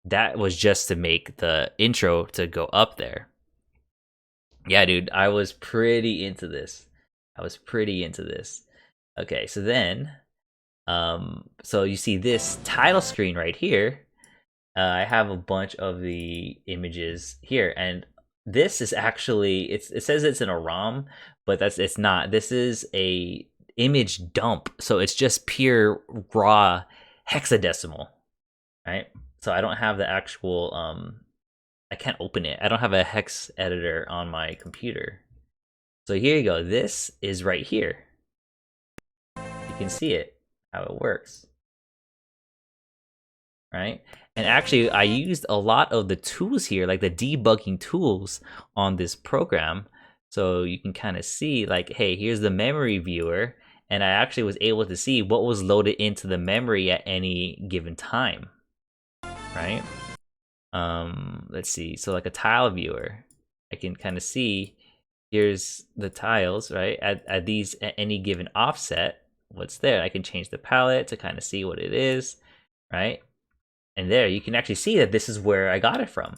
That was just to make the intro to go up there. Yeah, dude, I was pretty into this. Okay, so then, so you see this title screen right here. I have a bunch of the images here, and this is actually it says it's in a ROM, but it's not. This is a image dump, so it's just pure raw hexadecimal, right? So I don't have the actual I can't open it. I don't have a hex editor on my computer. So here you go. This is right here. You can see it, how it works, right? And actually, I used a lot of the tools here, like the debugging tools on this program. So you can kind of see, like, hey, here's the memory viewer. And I actually was able to see what was loaded into the memory at any given time, right? Let's see. So like a tile viewer, I can kind of see here's the tiles, right? At these at any given offset, what's there. I can change the palette to kind of see what it is, right? And there you can actually see that this is where I got it from,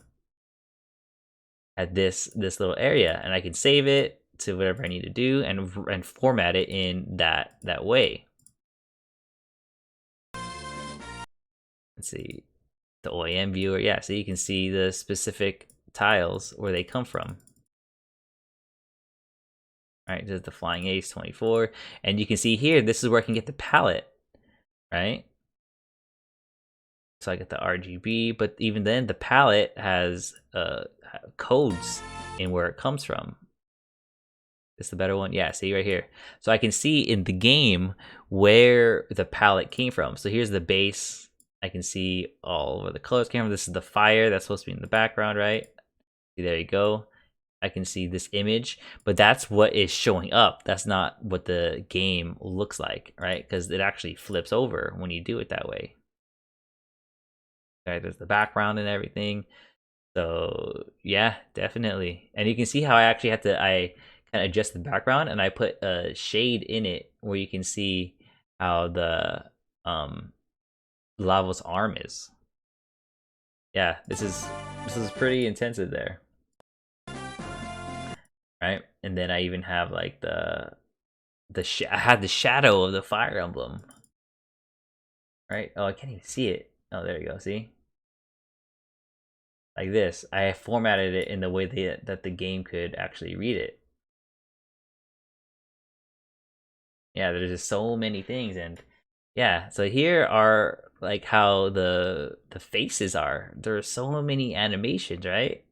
at this little area, and I can save it to whatever I need to do and format it in that way. Let's see, the OEM viewer, yeah, so you can see the specific tiles where they come from. All right, there's the Flying Ace 24, and you can see here this is where I can get the palette, right? So I get the RGB, but even then the palette has codes in where it comes from. Is the better one? Yeah, see right here. So I can see in the game where the palette came from. So here's the base. I can see all where the colors came from. This is the fire that's supposed to be in the background, right? See, there you go. I can see this image, but that's what is showing up. That's not what the game looks like, right? Because it actually flips over when you do it that way. Okay, there's the background and everything. So yeah, definitely. And you can see how I actually had to I kind of adjust the background, and I put a shade in it where you can see how the Lava's arm is. Yeah, this is pretty intensive there. Right? And then I even have like I had the shadow of the Fire Emblem. Right? Oh, I can't even see it. Oh, there you go. See? Like this. I formatted it in the way that the game could actually read it. Yeah, there's just so many things. And yeah, so here are like how the faces are. There are so many animations, right?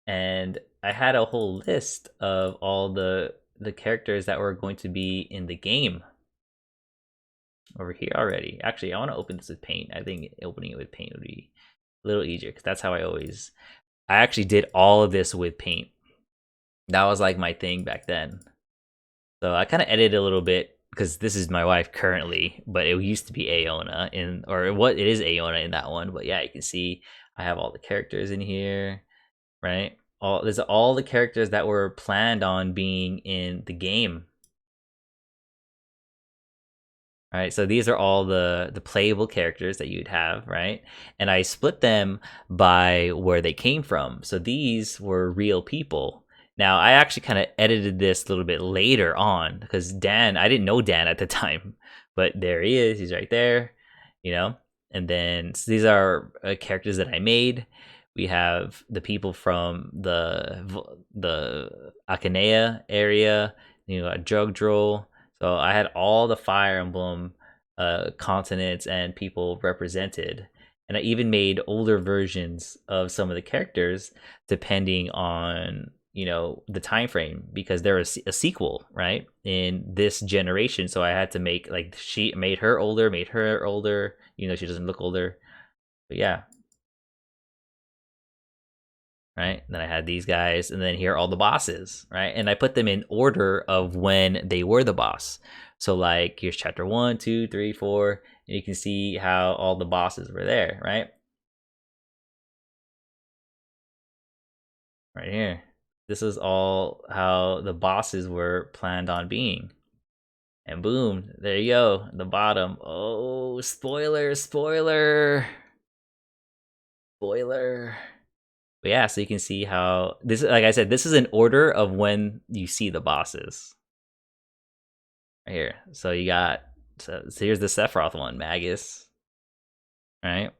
And I had a whole list of all the characters that were going to be in the game over here already. Actually, I want to open this with Paint. I think opening it with Paint would be a little easier, because that's how I actually did all of this with Paint. That was like my thing back then. So I kind of edited a little bit, because this is my wife currently, but it used to be Aona it is Aona in that one. But yeah, you can see I have all the characters in here, right? There's all the characters that were planned on being in the game. Right, so these are all the playable characters that you'd have, right? And I split them by where they came from. So these were real people. Now I actually kind of edited this a little bit later on, because I didn't know Dan at the time, but there he is. He's right there, you know. And then so these are characters that I made. We have the people from the Akanea area, Jug Droll. So I had all the Fire Emblem continents and people represented. And I even made older versions of some of the characters, depending on the time frame, because there was a sequel, right, in this generation. So I had to make, like, she made her older, she doesn't look older. But yeah, right. Then I had these guys, and then here are all the bosses, right? And I put them in order of when they were the boss. So like, here's chapter 1, 2, 3, 4, and you can see how all the bosses were there, right? Right here. This is all how the bosses were planned on being. And boom, there you go, the bottom. Oh, spoiler, spoiler, spoiler. But yeah, so you can see how this, like I said, this is an order of when you see the bosses. Right here. So you got, so here's the Sephiroth one, Magus. Right?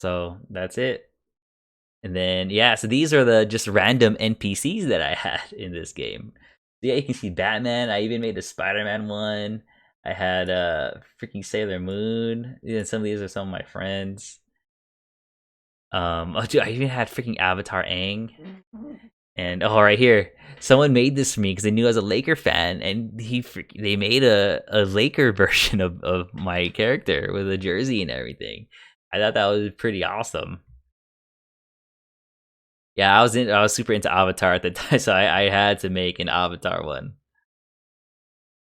So that's it. And then yeah, so these are the just random NPCs that I had in this game. Yeah, you can see Batman. I even made the Spider-Man one. I had freaking Sailor Moon. Yeah, some of these are some of my friends. Oh, dude, I even had freaking Avatar Aang. And oh, right here, someone made this for me because they knew I was a Laker fan, and they made a Laker version of my character with a jersey and everything. I thought that was pretty awesome. Yeah, I was super into Avatar at the time, so I had to make an Avatar one.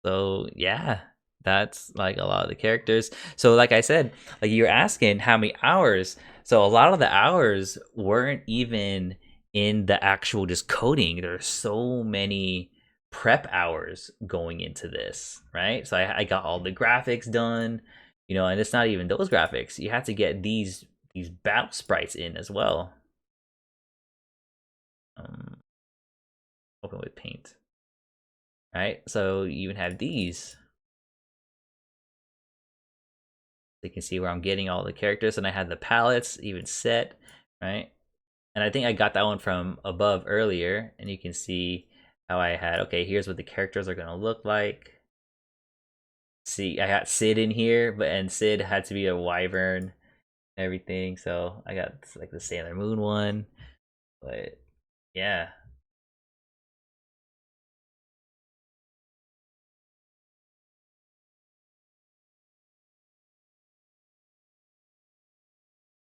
So yeah, that's like a lot of the characters. So like I said, like you're asking how many hours. So a lot of the hours weren't even in the actual just coding. There's so many prep hours going into this, right? So I got all the graphics done, and it's not even those graphics. You have to get these battle sprites in as well. Open with paint. Right? So you even have these. You can see where I'm getting all the characters, and I had the palettes even set, right? And I think I got that one from above earlier, and you can see how I had, okay, here's what the characters are gonna look like. See, I got Sid in here, and Sid had to be a wyvern and everything, so I got like the Sailor Moon one. But yeah.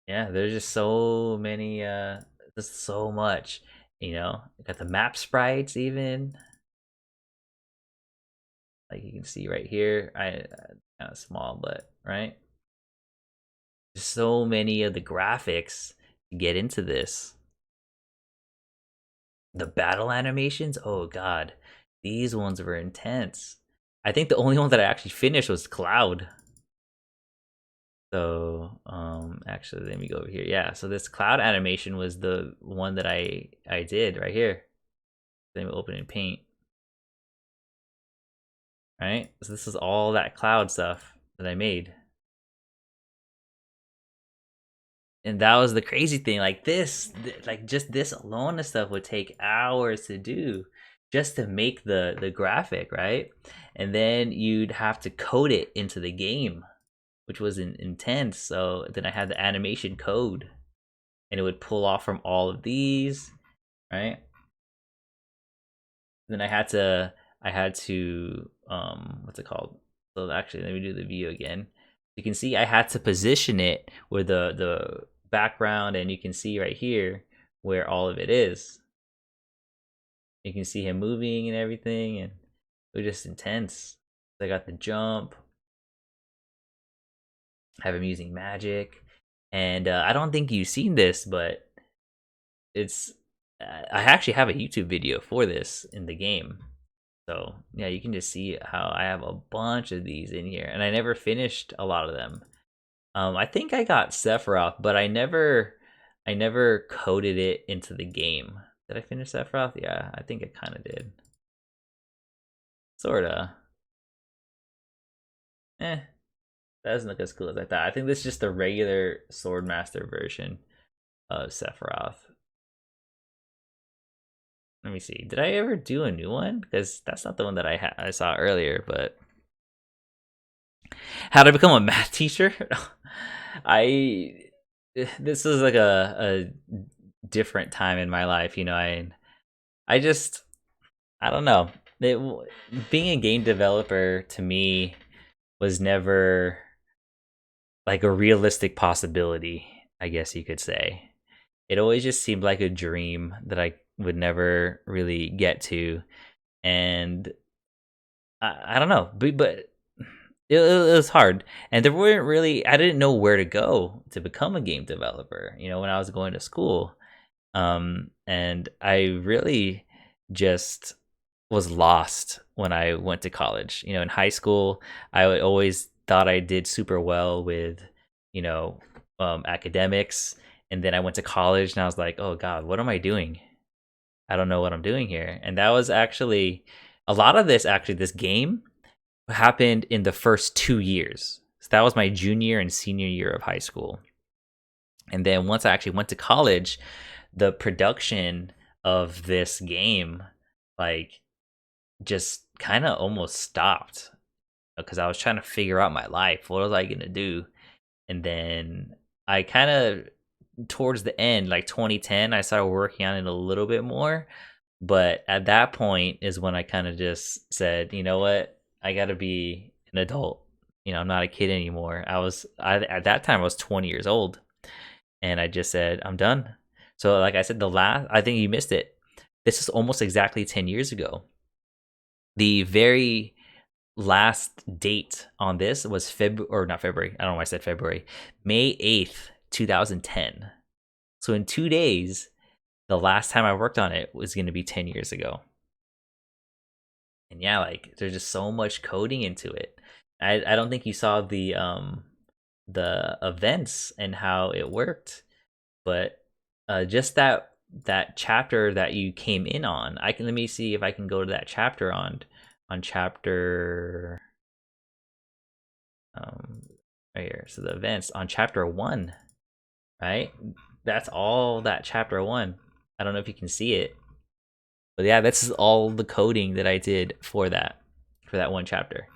Yeah, there's just so many, just so much, got the map sprites even. Like you can see right here, I kind of small, but right. There's so many of the graphics to get into this. The battle animations, oh god, these ones were intense. I think the only one that I actually finished was Cloud. So, actually, let me go over here. Yeah, so this Cloud animation was the one that I did right here. Let me open in Paint. Right, so this is all that Cloud stuff that I made. And that was the crazy thing, like just this alone and stuff would take hours to do, just to make the graphic, right? And then you'd have to code it into the game, which was intense. So then I had the animation code, and it would pull off from all of these, right? Then I had to what's it called? So actually, let me do the view again. You can see I had to position it where the background, and you can see right here where all of it is. You can see him moving and everything, and it was just intense. I got the jump, have him using magic, and I don't think you've seen this, but it's I actually have a YouTube video for this in the game. So yeah, you can just see how I have a bunch of these in here, and I never finished a lot of them. I think I got Sephiroth, but I never coded it into the game. Did I finish Sephiroth? Yeah, I think I kind of did. Sorta. That doesn't look as cool as I thought. I think this is just the regular Swordmaster version of Sephiroth. Let me see. Did I ever do a new one? Because that's not the one that I saw earlier. But how to become a math teacher? I this was like a different time in my life. I don't know. Being a game developer to me was never like a realistic possibility, I guess you could say. It always just seemed like a dream that I would never really get to. And I don't know, but it was hard. And there weren't really, I didn't know where to go to become a game developer, when I was going to school. And I really just was lost when I went to college. In high school, I always thought I did super well with, you know, academics. And then I went to college and I was like, oh God, what am I doing? I don't know what I'm doing here. And that was actually a lot of this game happened in the first 2 years. So that was my junior and senior year of high school. And then once I actually went to college, the production of this game, like, just kind of almost stopped because I was trying to figure out my life. What was I going to do? And then I kind of, towards the end, like 2010, I started working on it a little bit more. But at that point is when I kind of just said, you know what? I got to be an adult. I'm not a kid anymore. At that time, I was 20 years old. And I just said, I'm done. So, like I said, I think you missed it. This is almost exactly 10 years ago. The very last date on this was February, or not February. I don't know why I said February. May 8th, 2010. So in 2 days, the last time I worked on it was going to be 10 years ago. And yeah, like, there's just so much coding into it. I don't think you saw the events and how it worked, but just that chapter that you came in on. Let me see if I can go to that chapter on chapter right here. So the events on chapter 1, right? That's all that chapter 1. I don't know if you can see it, but yeah, this is all the coding that I did for that one chapter.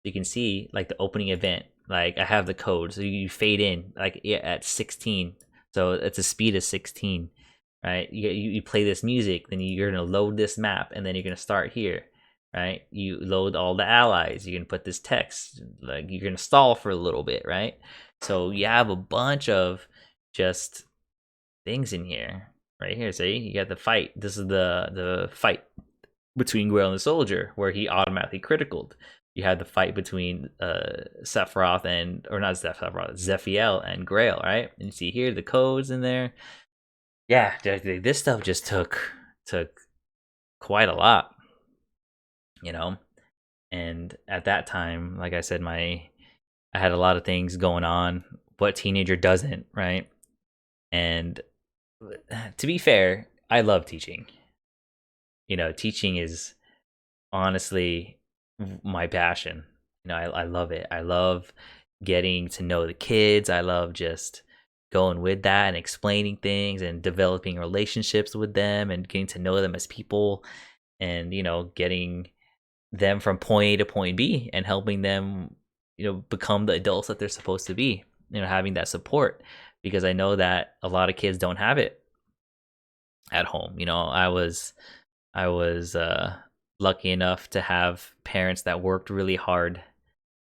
You can see like the opening event. Like, I have the code, so you fade in like at 16, so it's a speed of 16, right? You play this music, then you're gonna load this map, and then you're gonna start here, right? You load all the allies. You're gonna put this text. Like, you're gonna stall for a little bit, right? So you have a bunch of just things in here. Right here, see, you got the fight. This is the fight between Grail and the Soldier, where he automatically criticaled. You had the fight between Sephiroth or not Sephiroth, Zephiel and Grail, right? And you see here the codes in there. Yeah, this stuff just took quite a lot, you know. And at that time, like I said, I had a lot of things going on. What teenager doesn't, right? And to be fair, I love teaching. Teaching is honestly my passion. I love it. I love getting to know the kids. I love just going with that and explaining things and developing relationships with them and getting to know them as people, and getting them from point A to point B and helping them become the adults that they're supposed to be, having that support, because I know that a lot of kids don't have it at home. I was lucky enough to have parents that worked really hard,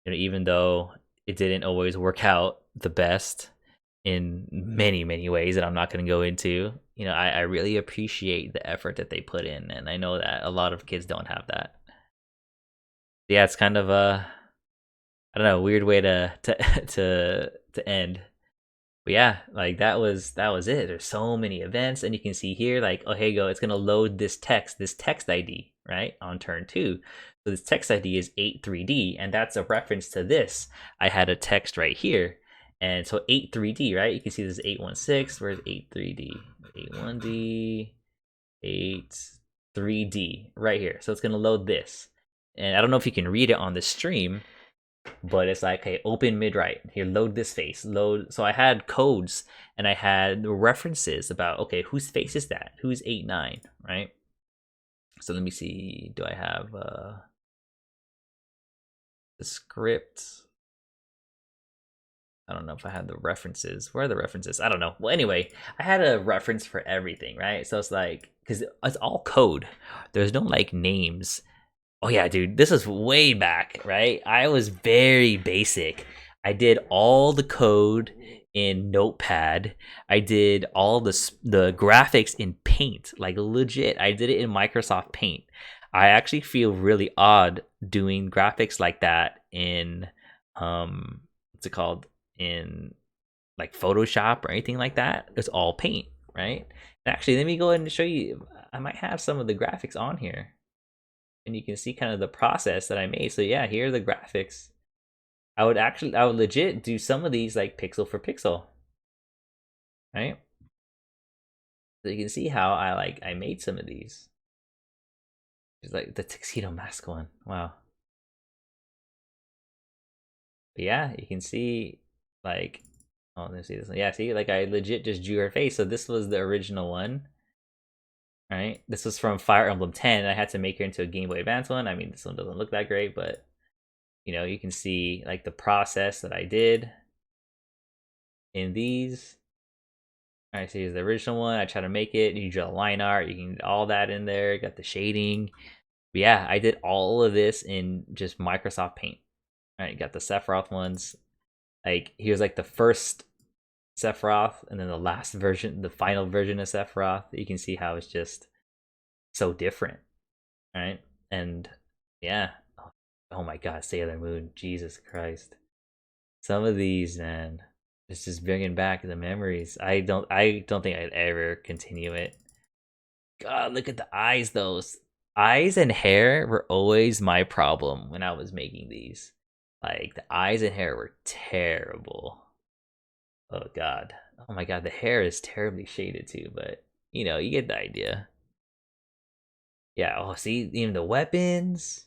even though it didn't always work out the best in many, many ways that I'm not going to go into. I really appreciate the effort that they put in, and I know that a lot of kids don't have that. Yeah, it's kind of a, I don't know, weird way to end. But yeah, like, that was it. There's so many events, and you can see here, like, oh, hey, go, it's gonna load this text ID, right, on turn 2. So this text ID is 83D, and that's a reference to this. I had a text right here, and so 83D, right? You can see this is 816. Where's 83D? 81D, 83D, right here. So it's gonna load this, and I don't know if you can read it on the stream, but it's like, hey, open mid right here, load this face, load. So I had codes and I had references about, okay, whose face is that, who's 8-9, right? So let me see, do I have the script? I don't know if I had the references. Where are the references? I don't know. Well, anyway, I had a reference for everything, right? So it's like, because it's all code. There's no like names. Oh yeah, dude, this is way back, right? I was very basic. I did all the code in Notepad. I did all the graphics in Paint, like legit. I did it in Microsoft Paint. I actually feel really odd doing graphics like that in what's it called, in like Photoshop or anything like that. It's all Paint, right? And actually, let me go ahead and show you. I might have some of the graphics on here, and you can see kind of the process that I made. So yeah, here are the graphics. I would legit do some of these like pixel for pixel, right? So you can see how I made some of these. It's like the tuxedo mask one. Wow. But yeah, you can see like, oh, let's see this one. Yeah, see, like I legit just drew her face. So this was the original one, right? This was from Fire Emblem 10. I had to make her into a Game Boy Advance one. I mean, this one doesn't look that great, but you know, you can see like the process that I did in these. All right, so here's the original one. I try to make it. You draw line art. You can get all that in there. Got the shading. But yeah, I did all of this in just Microsoft Paint. All right, got the Sephiroth ones. Like here's like the first Sephiroth, and then the last version, the final version of Sephiroth. You can see how it's just so different, right? And yeah, oh my God, Sailor Moon, Jesus Christ! Some of these, man, it's just bringing back the memories. I don't think I'd ever continue it. God, look at the eyes. Those eyes and hair were always my problem when I was making these. Like the eyes and hair were terrible. Oh God. Oh my God, the hair is terribly shaded too, but you know, you get the idea. Yeah, oh see, even the weapons,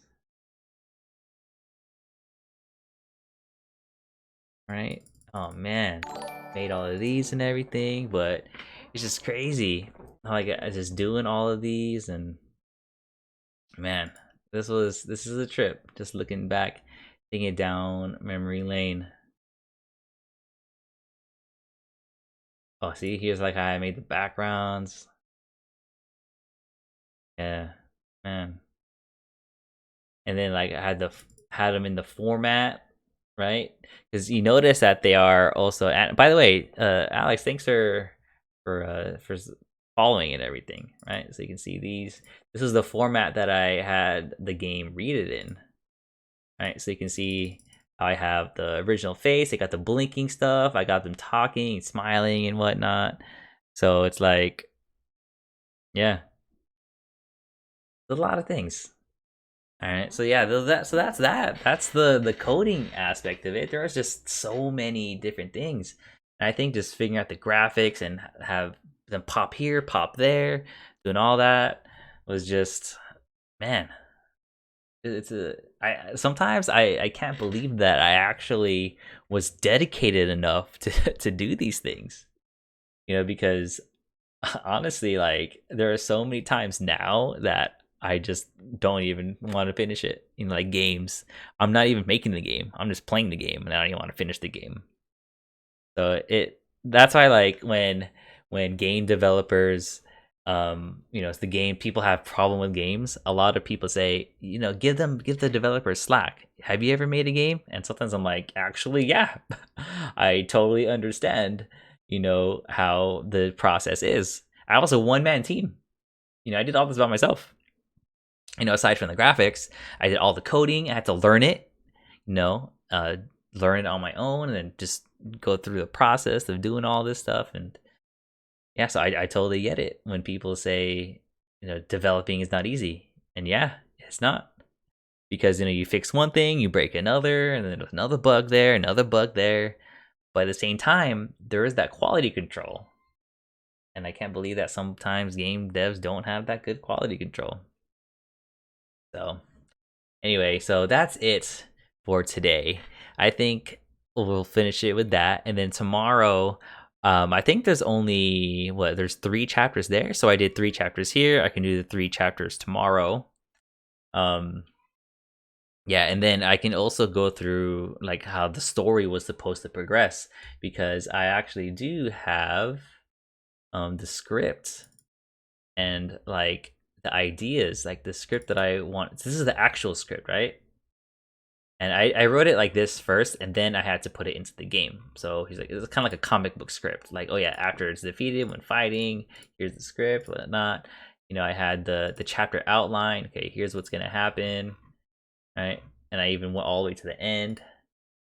right? Oh man. Made all of these and everything, but it's just crazy. Like I just doing all of these, and man, this is a trip. Just looking back, taking it down memory lane. Oh, see, here's like how I made the backgrounds. Yeah, man. And then like I had them in the format, right? Because you notice that they are also. And by the way, Alex, thanks for following and everything, right? So you can see these. This is the format that I had the game read it in, right? So you can see how I have the original face. I got the blinking stuff. I got them talking, smiling, and whatnot. So it's like, yeah, a lot of things. All right, so yeah, that's that. That's the coding aspect of it. There's just so many different things, and I think just figuring out the graphics and have them pop here, pop there, doing all that was just, man. It's a I sometimes I can't believe that I actually was dedicated enough to to do these things. You know, because honestly, like there are so many times now that I just don't even want to finish it in like games. I'm not even making the game. I'm just playing the game, and I don't even want to finish the game. So it that's why like when game developers, you know, it's the game people have problem with games. A lot of people say, you know, give the developers slack. Have you ever made a game? And sometimes I'm like, actually, yeah, I totally understand. You know how the process is. I was a one man team. You know, I did all this by myself. You know, aside from the graphics, I did all the coding. I had to learn it. You know, learn it on my own, and then just go through the process of doing all this stuff. And yeah, so I totally get it when people say, you know, developing is not easy. And yeah, it's not. Because, you know, you fix one thing, you break another, and then there's another bug there, another bug there. But at the same time, there is that quality control. And I can't believe that sometimes game devs don't have that good quality control. So, anyway, so that's it for today. I think we'll finish it with that. And then tomorrow, I think there's only, there's 3 chapters there. So I did 3 chapters here. I can do the 3 chapters tomorrow. Um, Yeah, and then I can also go through like how the story was supposed to progress, because I actually do have the script and like the ideas, like the script that I want. This is the actual script, right? And I wrote it like this first, and then I had to put it into the game. So he's like, it's kind of like a comic book script. Like, oh yeah, after it's defeated when fighting, here's the script, whatnot. You know, I had the chapter outline. Okay, here's what's gonna happen, right? And I even went all the way to the end.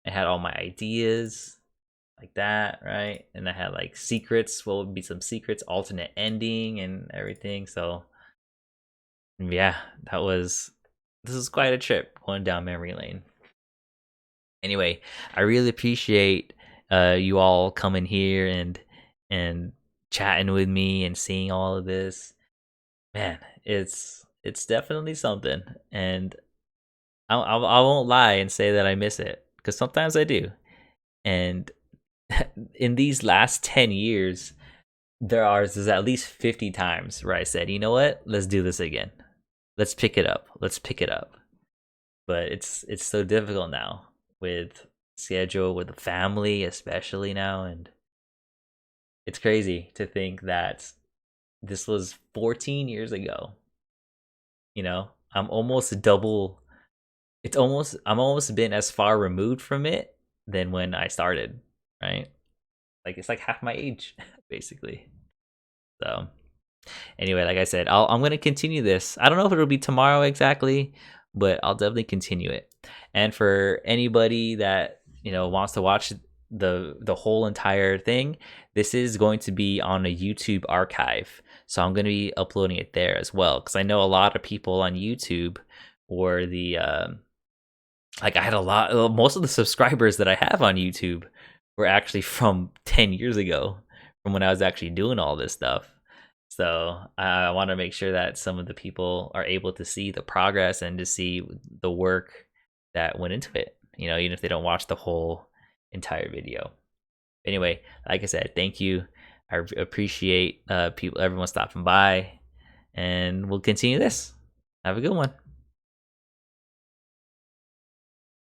I had all my ideas like that, right? And I had like secrets. What would be some secrets, alternate ending, and everything. So yeah, this was quite a trip going down memory lane. Anyway, I really appreciate you all coming here and chatting with me and seeing all of this. Man, it's definitely something, and I won't lie and say that I miss it, because sometimes I do. And in these last 10 years, there's at least 50 times where I said, you know what, let's do this again. Let's pick it up. Let's pick it up. But it's so difficult now with schedule, with the family especially now, and it's crazy to think that this was 14 years ago. You know, I'm almost double. I'm almost been as far removed from it than when I started, right? Like it's like half my age basically. So anyway, like I said, I'm gonna continue this. I don't know if it'll be tomorrow exactly, but I'll definitely continue it. And for anybody that wants to watch the whole entire thing, this is going to be on a YouTube archive. So I'm going to be uploading it there as well, because I know a lot of people on YouTube, or the like I had a lot. Most of the subscribers that I have on YouTube were actually from 10 years ago, from when I was actually doing all this stuff. So I want to make sure that some of the people are able to see the progress and to see the work that went into it. Even if they don't watch the whole entire video. Anyway, like I said, thank you. I appreciate everyone stopping by, and we'll continue this. Have a good one.